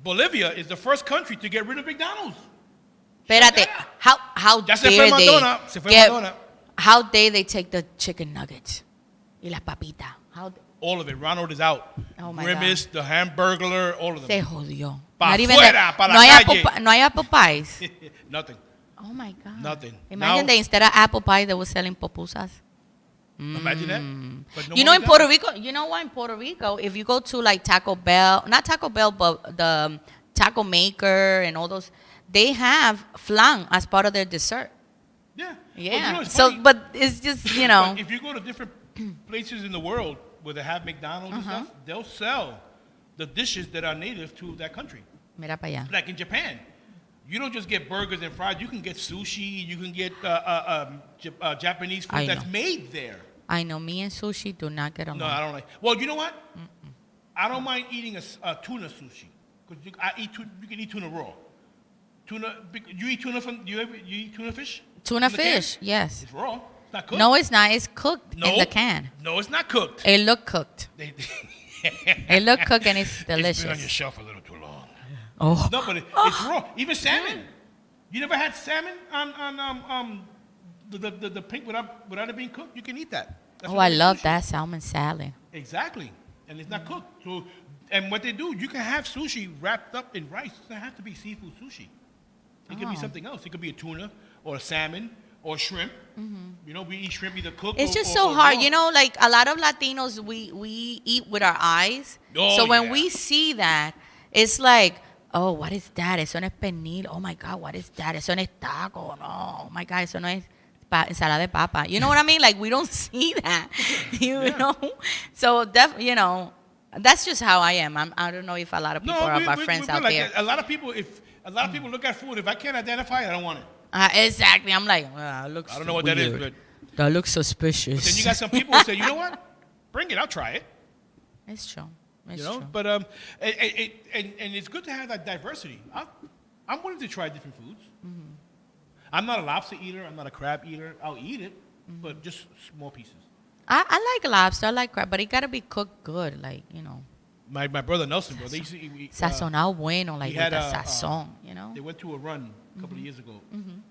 Bolivia is the first country to get rid of McDonald's. Espérate. How Ya se fue dare Madonna. Se fue they Madonna. how dare they take the chicken nuggets y las papitas? How All of it. Ronald is out. Oh, my Grimace, the Hamburglar, all of se them. jodió. Pa' Not even fuera, that. pa' la no, hay calle. no hay apple pies. Nothing. Oh my God. Nothing. Imagine Now- that instead of apple pie, they were selling pupusas. Imagine that. But no You know, more in McDonald's. Puerto Rico, you know what? In Puerto Rico, if you go to like Taco Bell, not Taco Bell, but the Taco Maker and all those, they have flan as part of their dessert. Yeah. Well, Yeah. you know, it's So, funny. but it's just, you know. But if you go to different places in the world where they have McDonald's and stuff, they'll sell the dishes that are native to that country. Mira para allá. Like in Japan, you don't just get burgers and fries. You can get sushi. You can get Japanese food I that's know. made there. I know me and sushi do not get along. No, I don't like. Well, you know what? I don't mind eating a tuna sushi because you can eat tuna raw. You eat tuna from you eat tuna fish? Tuna From the can? fish, yes. It's raw. It's not cooked. No, it's not. It's cooked No. in the can. No, it's not cooked. It look cooked. It look cooked and it's It's been on your delicious. shelf a little too long. Oh, No, but it's raw. Even salmon. You never had salmon on the pink without it being cooked? You can eat that. That's oh, what I makes love sushi. that salmon salad. Exactly. And it's not cooked. So, and what they do, you can have sushi wrapped up in rice. It doesn't have to be seafood sushi. It could be Oh. something else. It could be a tuna or a salmon or shrimp. You know, we eat shrimp either cooked It's or just or- so or hard. raw. You know, like a lot of Latinos, we eat with our eyes. Oh, So when yeah. we see that, it's like, oh, what is that? Eso no es pernil. Oh my God, what is that? Eso no es taco. No, oh my God, eso no es ensalada de papa. You know what I mean? Like we don't see that. You know? So you know, that's just how I am. I don't know if a lot of people are my friends we're out like there. that. A lot of people, if a lot of people look at food, if I can't identify it, I don't want it. Exactly. I'm like, well, it looks I don't know what that is, weird. but That looks suspicious. then you got some people who say, you know what? Bring it, I'll try it. It's true. It's You know, true. but and it's good to have that diversity. I'm willing to try different foods. I'm not a lobster eater. I'm not a crab eater. I'll eat it, but just small pieces. I like lobster, I like crab, but it gotta be cooked good, like, you know, My brother Nelson, bro, they used to eat, sazonado bueno, like he with had the a, sazon, you know. they went to a run a couple of years ago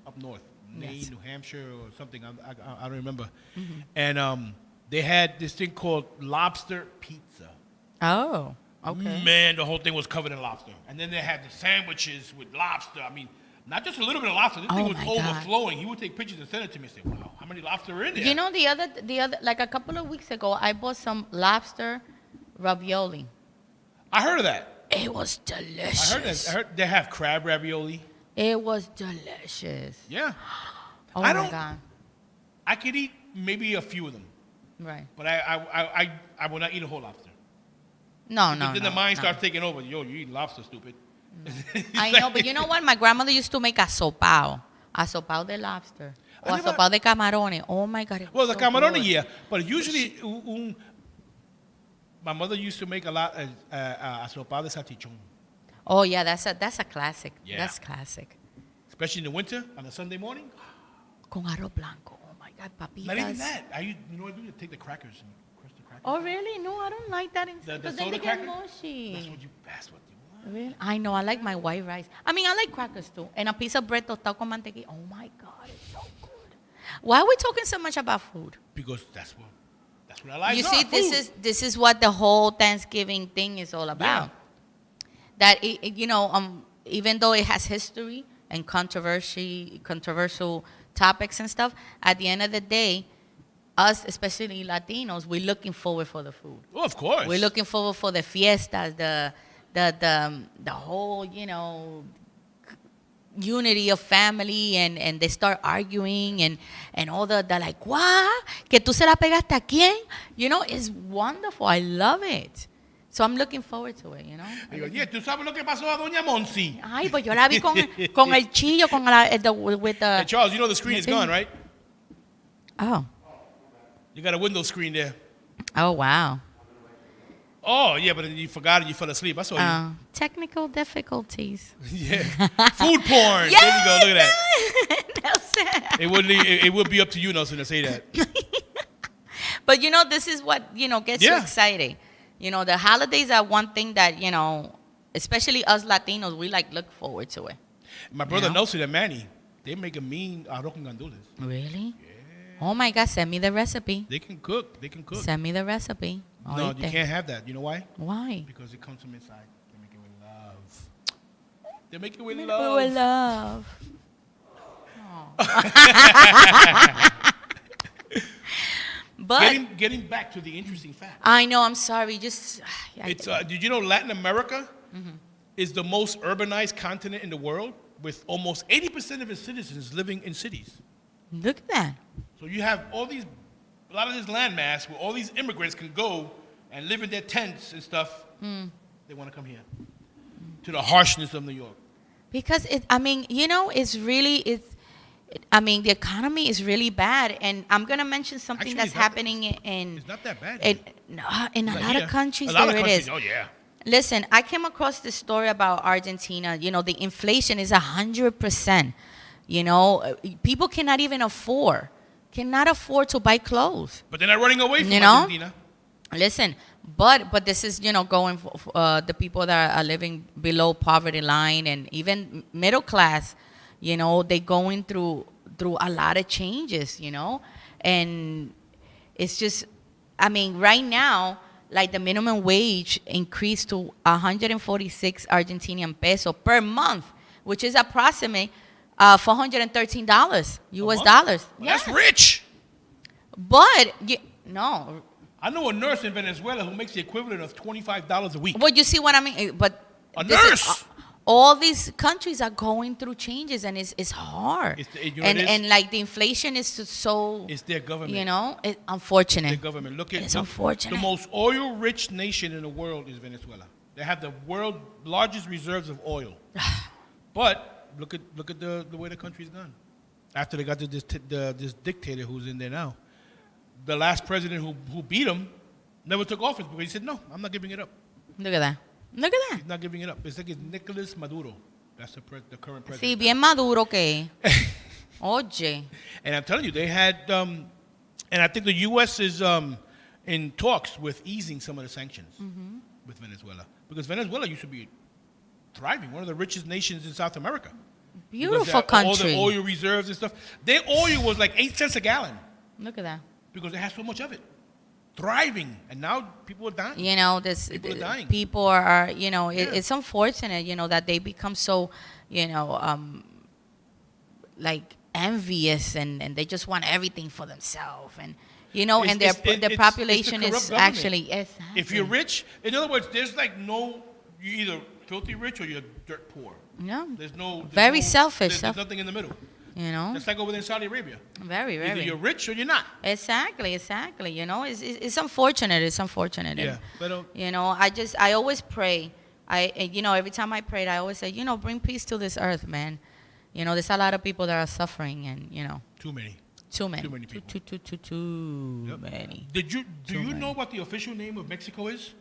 up north, Maine, Yes. New Hampshire, or something. I don't remember. And they had this thing called lobster pizza. Oh, okay. Man, the whole thing was covered in lobster. And then they had the sandwiches with lobster. I mean, not just a little bit of lobster. This thing Oh, was my God. overflowing. He would take pictures and send it to me and say, wow, how many lobster are in there? You know, the other, like a couple of weeks ago, I bought some lobster ravioli. I heard of that. It was delicious. I heard that. I heard they have crab ravioli. It was delicious. Yeah. Oh I my don't- God. I could eat maybe a few of them, Right. but I will not eat a whole lobster. No, Because no, then no, the mind no. starts taking over. Yo, you eat lobster, stupid. I know, but you know what? My grandmother used to make asopao de lobster. O asopado de camarones. Oh my God. Well, the so camarones, good. yeah. But usually, my mother used to make a lot of asopado de salchichón. Oh yeah, that's a classic. Yeah. That's classic. Especially in the winter, on a Sunday morning. Con arroz blanco. Oh my God, papitas. Not even that. You know what I do? Take the crackers and crush the crackers. Oh really? No, I don't like that. The Because soda then they get cracker? mushy. That's what you want. Really? I know. I like my white rice. I mean, I like crackers too. And a piece of bread tostado con mantequilla. Oh my God, it's so good. Why are we talking so much about food? Because that's what our lives You are. see, food. this is what the whole Thanksgiving thing is all about. That even though it has history and controversial topics and stuff, at the end of the day, us, especially Latinos, we're looking forward for the food. Well, of course. We're looking forward for the fiestas, the whole, unity of family, and they start arguing and all the like, what? Que tú se la pegaste a quién? It's wonderful. I love it. So I'm looking forward to it, Digo, yeah, ¿tú sabes lo que pasó a Doña Monsi? Ay, pues yo la vi con el chillo, with the... Hey, Charles, you know the screen is gone, right? Oh. You got a window screen there. Oh, wow. Oh, yeah, but then you forgot it. You fell asleep. I saw you. Technical difficulties. Yeah. Food porn. There you go. Look at that. Nelson. It would be up to you, Nelson, to say that. But, this is what, gets you excited. The holidays are one thing that, especially us Latinos, we look forward to it. My brother Nelson and Manny, they make a mean arroz con gandules. Really? Yeah. Oh, my God. Send me the recipe. They can cook. Send me the recipe. No, you can't have that. You know why? Why? Because it comes from inside. They make it with love. They make it with love. But getting back to the interesting fact. I know. I'm sorry. Just did you know Latin America is the most urbanized continent in the world, with almost 80% of its citizens living in cities? Look at that. So you have a lot of this landmass where all these immigrants can go and live in their tents and stuff. They want to come here to the harshness of New York. Because the economy is really bad, and I'm gonna mention something Actually, that's happening in. It's not that bad. In a lot of countries, it is. Oh yeah. Listen, I came across this story about Argentina. The inflation is 100%. People cannot afford to buy clothes. But they're not running away from Argentina. Listen, but this is going for the people that are living below poverty line, and even middle class. They going through a lot of changes. And it's just, right now, like the minimum wage increased to 146 Argentinian peso per month, which is approximately $413 US dollars. Well, that's rich. But no. I know a nurse in Venezuela who makes the equivalent of $25 a week. Well, you see what I mean? But a nurse. All these countries are going through changes, and it's hard. And like the inflation is so. It's their government. Unfortunate. It's their government. Look at it's unfortunate. The most oil-rich nation in the world is Venezuela. They have the world's largest reserves of oil. But look at the way the country's gone. After they got to this dictator who's in there now, the last president who beat him never took office because he said, "No, I'm not giving it up." Look at that. Look at that. He's not giving it up. It's like it's Nicolas Maduro. That's the current president. Sí, bien maduro que. Oye. And I'm telling you, they had, and I think the U.S. is in talks with easing some of the sanctions with Venezuela. Because Venezuela used to be thriving, one of the richest nations in South America. Beautiful country. All the oil reserves and stuff. Their oil was like 8 cents a gallon. Look at that. Because they had so much of it. Thriving, and now people are dying. People are dying. People are, it's unfortunate, that they become so, like envious, and they just want everything for themselves, and and their population is actually. Exactly. If you're rich, in other words, there's like you're either filthy rich or you're dirt poor. No. There's very selfish. There's nothing in the middle. It's like over there in Saudi Arabia. Very, very. Either you're rich or you're not. Exactly. It's unfortunate. It's unfortunate. Yeah. But, I always pray. Every time I prayed, I always say, bring peace to this earth, man. there's a lot of people that are suffering, and Too many. too many, Too many people. too Yep. many. Do Too you many. know what the official name of Mexico is?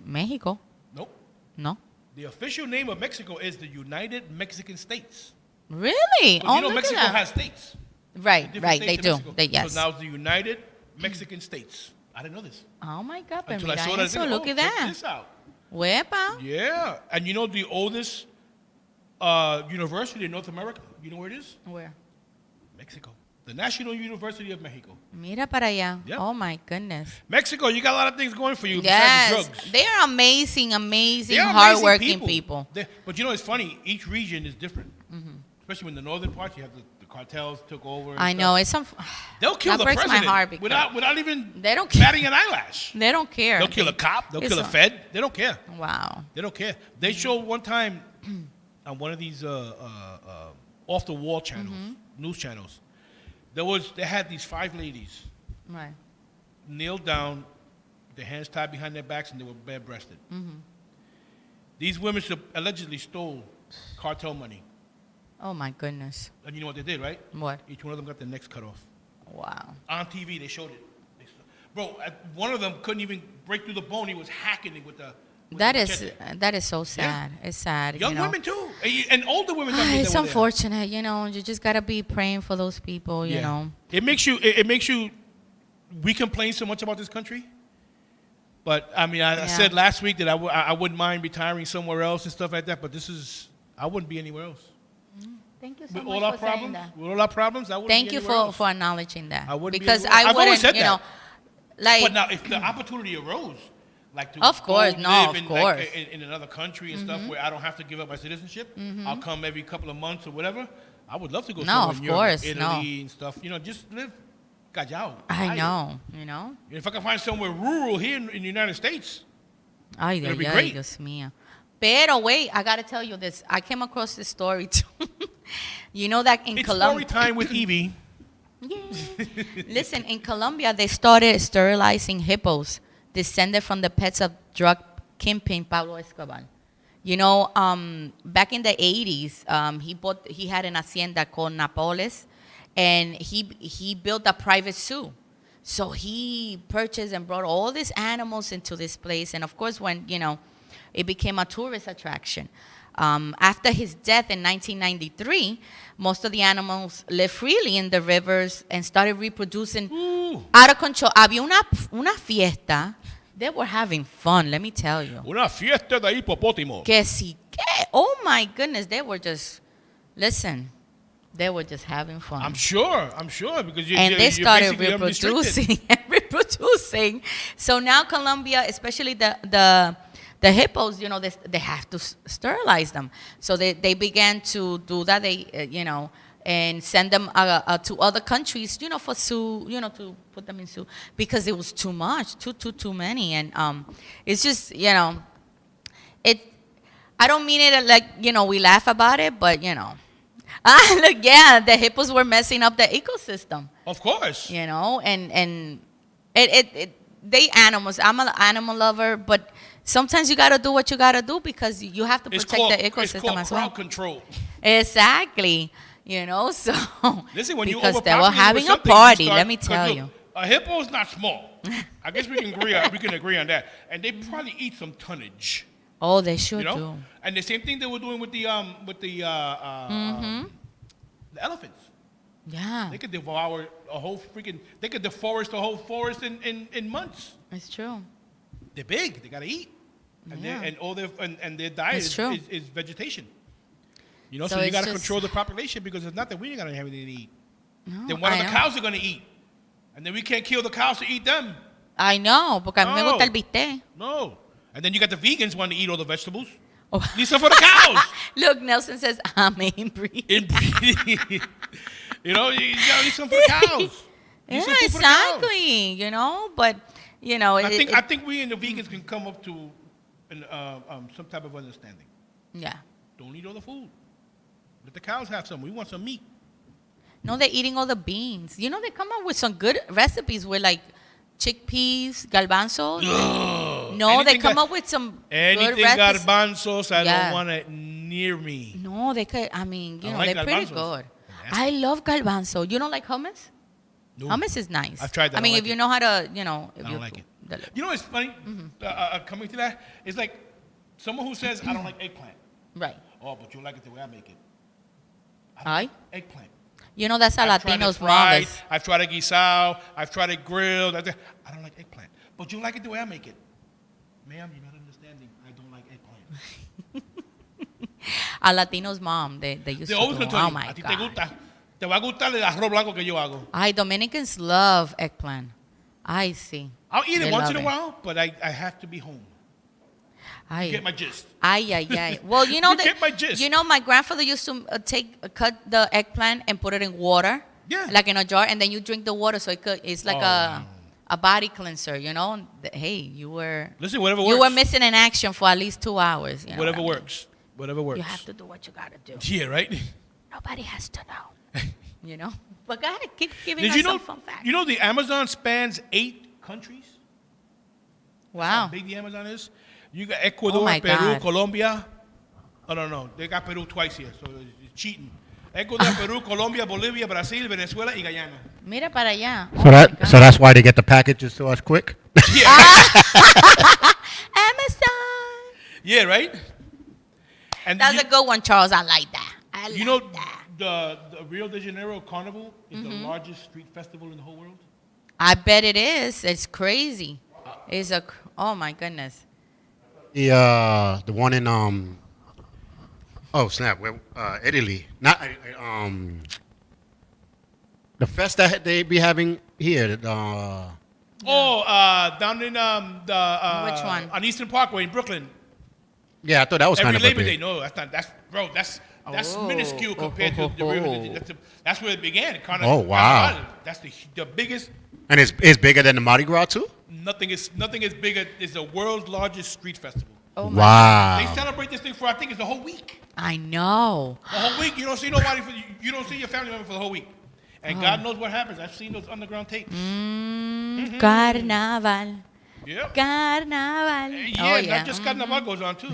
Mexico, Nope. no, The official name of Mexico is the United Mexican States. really? But Oh, you know look Mexico at that. has states. Right, Different right. states They in do. Mexico. Yes. So now it's the United Mexican States. I didn't know this. Oh my God, pero Until I mira saw that. eso, look at check that. this out. Huepa. Yeah. And you know the oldest university in North America? You know where it is? Where? Mexico. The National University of Mexico. Mira para allá. Yep. Oh my goodness. Mexico, you got a lot of things going for you Yes, besides drugs. they are amazing, amazing, They are amazing hardworking people. But you know, it's funny. Each region is different. Especially when the northern parts, you have the cartels took over. and I stuff. know it's They'll kill that the breaks my president heart because without even they don't care. batting an eyelash. They don't care. They'll kill a cop. They'll It's kill a a- fed. They don't care. Wow. They don't care. They showed one time on one of these off the wall channels, news channels. They had these 5 ladies Right. kneel down, their hands tied behind their backs, and they were bare-breasted. These women allegedly stole cartel money. Oh my goodness. And you know what they did, right? What? Each one of them got their necks cut off. Wow. On TV, they showed it. Bro, one of them couldn't even break through the bone. He was hacking it with the That machete. is so sad. It's sad. Young women, too. And older women. It's unfortunate, you just gotta be praying for those people, you know. It makes you. We complain so much about this country, but I mean, I said last week that I wouldn't mind retiring somewhere else and stuff like that. But I wouldn't be anywhere else. Thank you so With much all our for saying problems, that. with all our problems, I wouldn't Thank be you anywhere else. for acknowledging that. I wouldn't be because anywhere else. I I've wouldn't, always said you know, that. like But now, if the opportunity arose, like to Of course, go no, live of in, course. like, in another country and stuff where I don't have to give up my citizenship, I'll come every couple of months or whatever. I would love to go No, somewhere of in Europe, course, Italy and stuff. Just live callao. I quiet. know. If I can find somewhere rural here in the United States, Ay, It'll be ay, great. Dios mío. Pero wait, I gotta tell you this. I came across this story too. You know that in it's story Colombia. time with Evie. Listen, in Colombia, they started sterilizing hippos descended from the pets of drug kingpin Pablo Escobar. Back in the 80s, he had an hacienda called Napoles, and he built a private zoo. So he purchased and brought all these animals into this place, and of course, when it became a tourist attraction. After his death in 1993, most of the animals lived freely in the rivers and started reproducing out of control. Había una fiesta. They were having fun, let me tell you. Una fiesta de hipopótamo. Que sí, que, oh my goodness, they were just having fun. I'm sure, because And they you're started basically unrestricted. reproducing and reproducing. So now Colombia, especially the hippos, they have to sterilize them. So they began to do that. They and send them to other countries, for zoo, to put them in zoo because it was too much, too many, and it's just it. I don't mean it like we laugh about it, but look, the hippos were messing up the ecosystem. Of course. And they animals. I'm an animal lover, but sometimes you gotta do what you gotta do because you have to protect the ecosystem it's called as well. crowd control. Exactly. So Listen, when you because they were overpopulate having with a something, party, you start- let me 'cause tell look, you. A hippo is not small. I guess we can agree on that. And they probably eat some tonnage. Oh, they should You know? do. And the same thing they were doing with the elephants. Yeah, They could devour they could deforest a whole forest in months. it's true. They're big. They gotta eat. And Yeah. their diet It's true. is vegetation. So So you it's gotta just- control the population because if not, then we ain't gonna have anything to eat. No, Then what I are the know. cows are gonna eat? And then we can't kill the cows to eat them. I know, porque a mí me No. gusta el bistec. No. And then you got the vegans wanting to eat all the vegetables. Oh. Need some for the cows. Look, Nelson says, I'm inbreeding. Inbreeding. You gotta need some for the cows. Need Yeah, some food for the cows. exactly. But I think we and the vegans can come up to some type of understanding. yeah. Don't eat all the food. Let the cows have some. We want some meat. No, they're eating all the beans. They come up with some good recipes with like chickpeas, garbanzos. No, they Anything come got- up with some good Anything recipes. garbanzos, I Yeah. don't want it near me. No, they could. I mean, you I know, like they're pretty garbanzos. good. Nasty. I love garbanzo. You don't like hummus? No. Hummus is nice. I've tried that. I mean, I if like you it. know how to, you know, if I you don't like it. the- You know what's funny? Coming to that, it's like someone who says, I don't like eggplant. right. Oh, but you like it the way I make it. Aye. Eggplant. You know that's a I've tried it Latino's fried, mongers. I've tried it guisado. I've tried it grilled. I don't like eggplant. But you like it the way I make it. Ma'am, you're not understanding. I don't like eggplant. A Latino's mom, they used They to always do. gonna tell Oh you, my a ti te God. gusta. Te va a gustar el arroz blanco que yo hago. Ay, Dominicans love eggplant. I see. I'll eat They it once in love a while, but I have to be home. Ay, Get my gist. ay, ay, ay. Well, you know You that. get my gist. You know, my grandfather used to cut the eggplant and put it in water. Yeah. Like in a jar, and then you drink the water, so it's like Oh, wow. a body cleanser. You know. Hey, you were Listen, whatever you works. were missing in action for at least 2 hours. You know Whatever what I mean? works. Whatever works. You have to do what you gotta do. Yeah, right? Nobody has to know. You know. But go ahead, keep giving Did us you know, some fun facts. you know the Amazon spans 8 countries? That's Wow. how big the Amazon is. You got Ecuador, Oh, my Peru, God. Colombia. Oh, no. They got Peru twice here, so it's cheating. Ecuador, Peru, Colombia, Bolivia, Brazil, Venezuela, y Guyana. Mira para allá. So so that's why they get the packages to us quick. Yeah, Amazon. yeah, right? And That's you, a good one, Charles. I like that. I like you know that. the Rio de Janeiro Carnival is the largest street festival in the whole world? I bet it is. It's crazy. It's oh my goodness. The one in oh snap, where Italy, not the fest that they be having here. Down in Which one? on Eastern Parkway in Brooklyn. Yeah, I thought that was kind Every of a Labor Day. big. No, that's not. That's Oh. minuscule compared to the Oh. Rio. That's where it began. Carnival. Oh, wow. Carnival. That's the biggest. And it's bigger than the Mardi Gras too. Nothing is bigger. It's the world's largest street festival. Oh my. They Wow. celebrate this thing for I think it's the whole week. I know. The whole week you don't see nobody. You don't see your family member for the whole week. And God knows what happens. I've seen those underground tapes. Carnaval. Yeah. Carnaval. Yeah, Oh yeah. not just Carnival goes on too.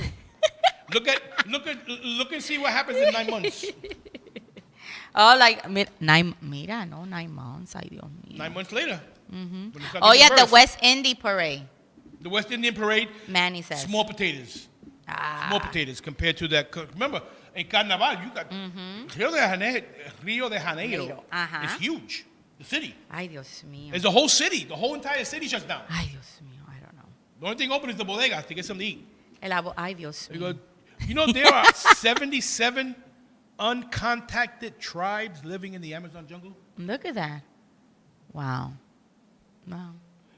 Look and see what happens in 9 months. Oh, like mira, no, 9 months. Ay, Dios mío. 9 months later. When it's Oh yeah, giving the birth. West Indy Parade. The West Indian Parade. Manny says. Small potatoes. Ah. Small potatoes compared to that. Remember, in Carnaval, you got Rio de Janeiro. Uh-huh. It's huge. The city. Ay, Dios mío. It's the whole city. The whole entire city shuts down. Ay, Dios mío. I don't know. The only thing open is the bodegas to get something to eat. Ay, Dios mío. Because, you know, there are 77 uncontacted tribes living in the Amazon jungle. Look at that. Wow. Wow.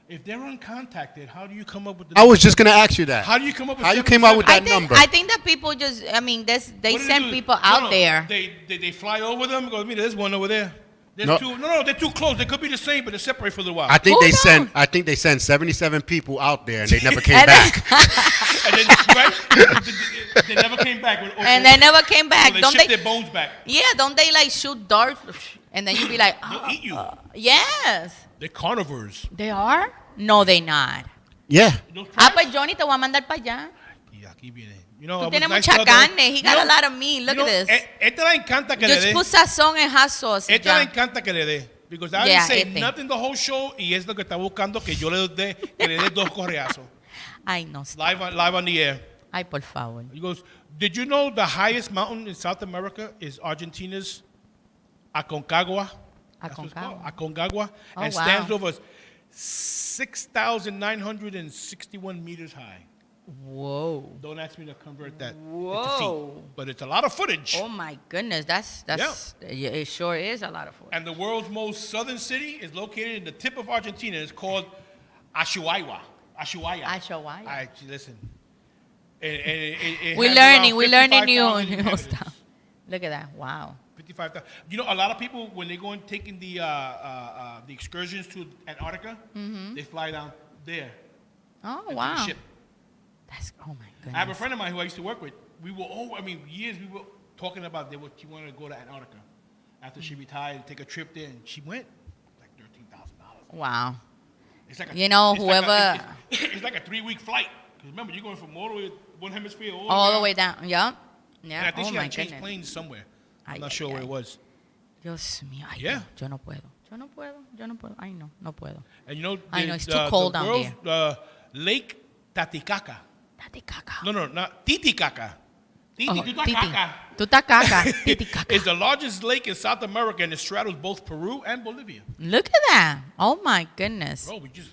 If they're uncontacted, how do you come up with the I was just gonna ask you that. How do you come up with How you came up with 77? that number? I think that people just, I mean, they What do send do? people No, out no, there. They fly over them. Go, mira, there's one over there. There's No. two. No, they're too close. They could be the same, but they're separate for a little while. I think Who they send. knows? I think they send 77 people out there and they never came And then- back. And then, right? They never came back. And they never came back. So they Don't shipped they? their bones back. Yeah, don't they like shoot darts? And then you be like, They'll eat you. yes. They're carnivores. They are? No, they not. Yeah. Those Ah, tribes- pues Johnny, te voy a mandar para allá. Y aquí viene. You know, Tú I was tienes nice mucha to other- carne. He You got know- a lot of meat. Look you know, at this. Esta le encanta que le Just dé. put sazón and hot sauce. y Esta le ya. encanta que le dé. Because I Yeah, didn't say este. nothing the whole show y es lo que está buscando que yo le dé, que le dé 2 correazos. Ay, no. Live on the air. Ay, por favor. He goes, did you know the highest mountain in South America is Argentina's Aconcagua? That's what it's called, Aconcagua. Oh, and wow. stands over 6,961 meters high. Whoa. Don't ask me to convert that into Whoa. feet. But it's a lot of footage. Oh my goodness, that's yeah, it sure is a lot of food. And the world's most southern city is located in the tip of Argentina. It's called Ushuaia. Ushuaia. Ushuaia. All right, listen. It We're has learning, around we're learning 55,000 new inhabitants. stuff. Look at that. Wow. 55,000. You know, a lot of people when they go and taking the excursions to Antarctica, they fly down there. Oh and take a wow. ship. That's oh my goodness. I have a friend of mine who I used to work with. We were years we were talking about she wanted to go to Antarctica after she retired and take a trip there, and she went like $13,000. Wow. It's like You know, it's like whoever- it's like a 3-week flight. 'Cause remember, you're going from all the way one hemisphere All the way down. Yeah. Yeah. And I think Oh she my had changed goodness. planes somewhere. I'm Ay, not ay, sure where ay. it was. Dios mío. Ay, Yeah. no, yo no puedo. Yo no puedo. Yo no puedo. Ay, no. No puedo. And you know, I know, it's too cold down world's, Lake Titicaca. Date caca. No, not Titicaca. Oh, Titicaca. Tú estás caca. Titi caca. It's the largest lake in South America, and it straddles both Peru and Bolivia. Look at that. Oh my goodness. Bro, we just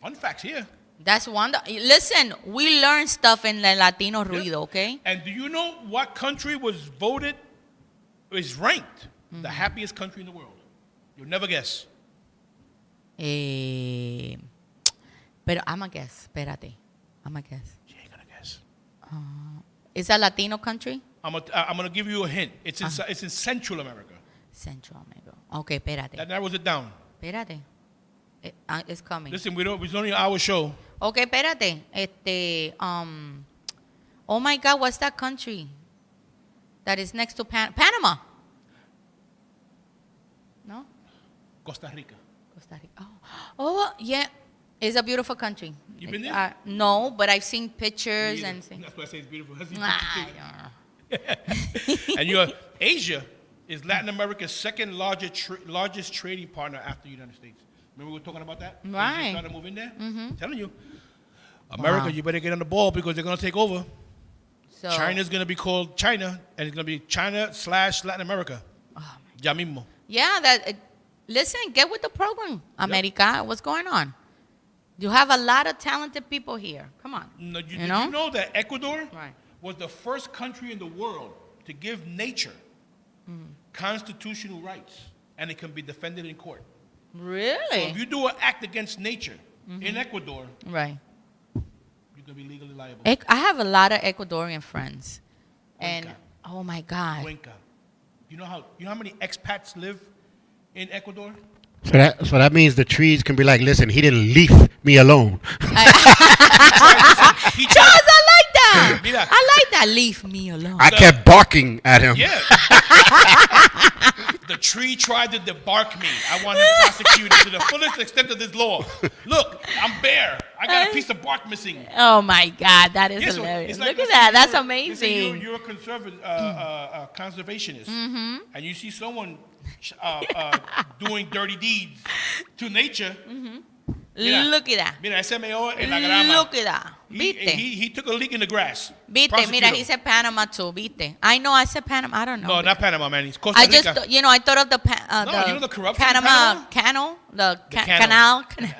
fun facts here. That's wonderful. Listen, we learn stuff in the Latino Ruido, okay? And do you know what country was voted, is ranked the happiest country in the world? You'll never guess. Pero I'm a guess. Espérate. I'm a guess. You ain't gonna guess. Is that Latino country? I'm gonna give you a hint. It's in Central America. Central America. Okay, espérate. That narrows it down. Espérate. It's coming. Listen, it's only an hour show. Okay, espérate. Oh my God, what's that country that is next to Panama? No? Costa Rica. Costa Rica. Oh, yeah. It's a beautiful country. You been there? No, but I've seen pictures and things. That's why I say it's beautiful. I don't know. And Asia is Latin America's second largest trading partner after the United States. Remember we were talking about that? Right. Asia started to move in there? Telling you. America, you better get on the ball because they're going to take over. So, China's going to be called China, and it's going to be China/Latin America. Ya mismo. yeah, listen, get with the program, America. What's going on? You have a lot of talented people here. Come on. No, did You you know? know that Ecuador Right. was the first country in the world to give nature constitutional rights, and it can be defended in court. So Really? if you do an act against nature in Ecuador, Right. you can be legally liable. I have a lot of Ecuadorian friends. And, Cuenca. oh my God. Cuenca. You know how many expats live in Ecuador? So that means the trees can be like, listen, he didn't leave me alone. He tried- Charles, I like that. Mira. I like that. Leave me alone. I kept barking at him. Yeah. The tree tried to debark me. I want him prosecuted to the fullest extent of this law. Look, I'm bare. I got a piece of bark missing. Oh my God, that is Yeah, so hilarious. it's like, Look at listen, that. That's you're- amazing. listen, you're a conservative, conservationist, and you see someone doing dirty deeds to nature. Mira, Look at that. Mira, ese meó en la grama. Look at that. Viste? He took a leak in the grass. Viste, Prosecute mira, him. he said Panama too. Viste. I know I said Panama. I don't know. No, not Panama, man. It's Costa I Rica. just, I thought of the, No, you know the corruption in Panama Panama? Canal, the canal. canal.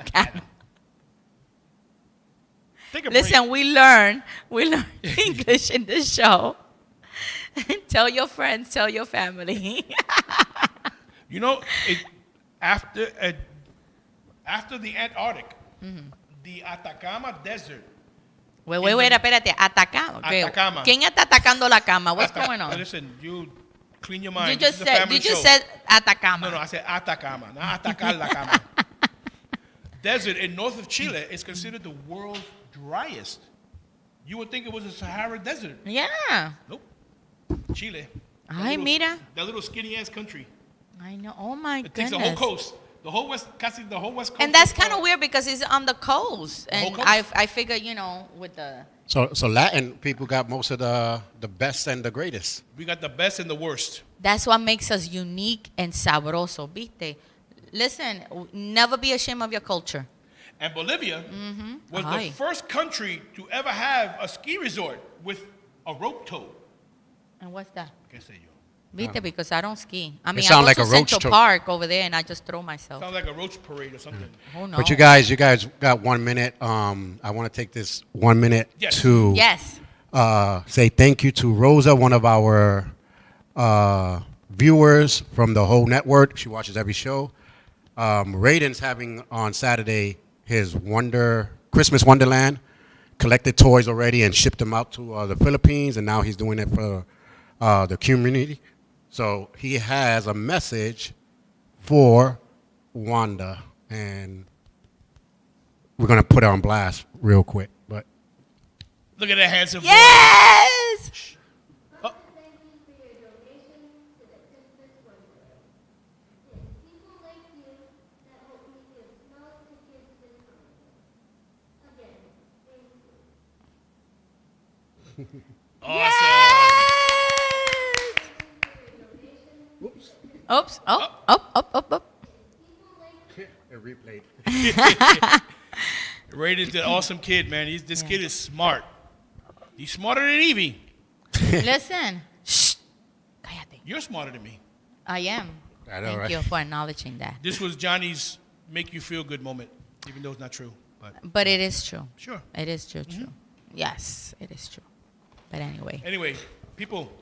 Take a break. Listen, we learn English in this show. Tell your friends, tell your family. You know, after the Antarctic, the Atacama Desert. Wait, espérate. Atacama. Okay. Atacama. ¿Quién está atacando la cama? What's Ata- going on? Listen, you clean your mind. You This just is a said family you just show. said Atacama. No, I said Atacama, not atacar la cama. Desert in north of Chile is considered the world's driest. You would think it was a Sahara Desert. Yeah. Nope. Chile. Ay, mira. That little skinny ass country. I know. Oh my It takes goodness. the whole coast. The whole west coast. And that's of, kind of weird because it's on the coast. whole And coast. I figure, with the So Latin people got most of the best and the greatest. We got the best and the worst. that's what makes us unique and sabroso, ¿viste? Listen, never be ashamed of your culture. And Bolivia was Ay. the first country to ever have a ski resort with a rope tow. And what's that? ¿Qué sé yo? ¿Viste? Because I don't ski. I mean, I sound go like to a roach Central tow. Park over there and I just throw myself. Sounds like a roach parade or something. Oh, no. But you guys got 1 minute. I want to take this 1 minute Yes. to Yes. say thank you to Rosa, one of our viewers from the whole network. She watches every show. Raiden's having on Saturday his Christmas Wonderland. Collected toys already and shipped them out to the Philippines, and now he's doing it for the community. So he has a message for Wanda, and we're gonna put it on blast real quick. But Look at that handsome boy. Yes! Oh. Awesome. Oops. Oh. A replay. Raiden's an awesome kid, man. This kid is smart. He's smarter than Evie. Listen. Shh. Cállate. You're smarter than me. I am. I know, Thank right? you for acknowledging that. This was Johnny's make you feel good moment, even though it's not true. But it is true. Sure. It is true. Yes, it is true. But anyway. Anyway, people,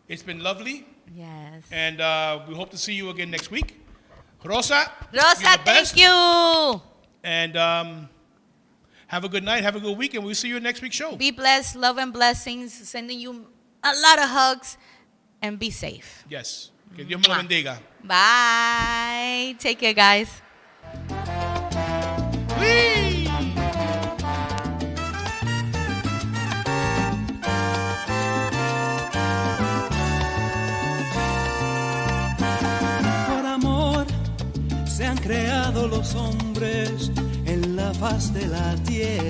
it's been lovely, Yes. and we hope to see you again next week. Rosa, Rosa, you're the best. thank you. And have a good night, have a good week, and we'll see you in next week's show. Be blessed, love and blessings. Sending you a lot of hugs, and be safe. Yes. Que Dios me lo bendiga. Bye. Take care, guys. Whee! Por amor se han creado los hombres en la faz de la tierra.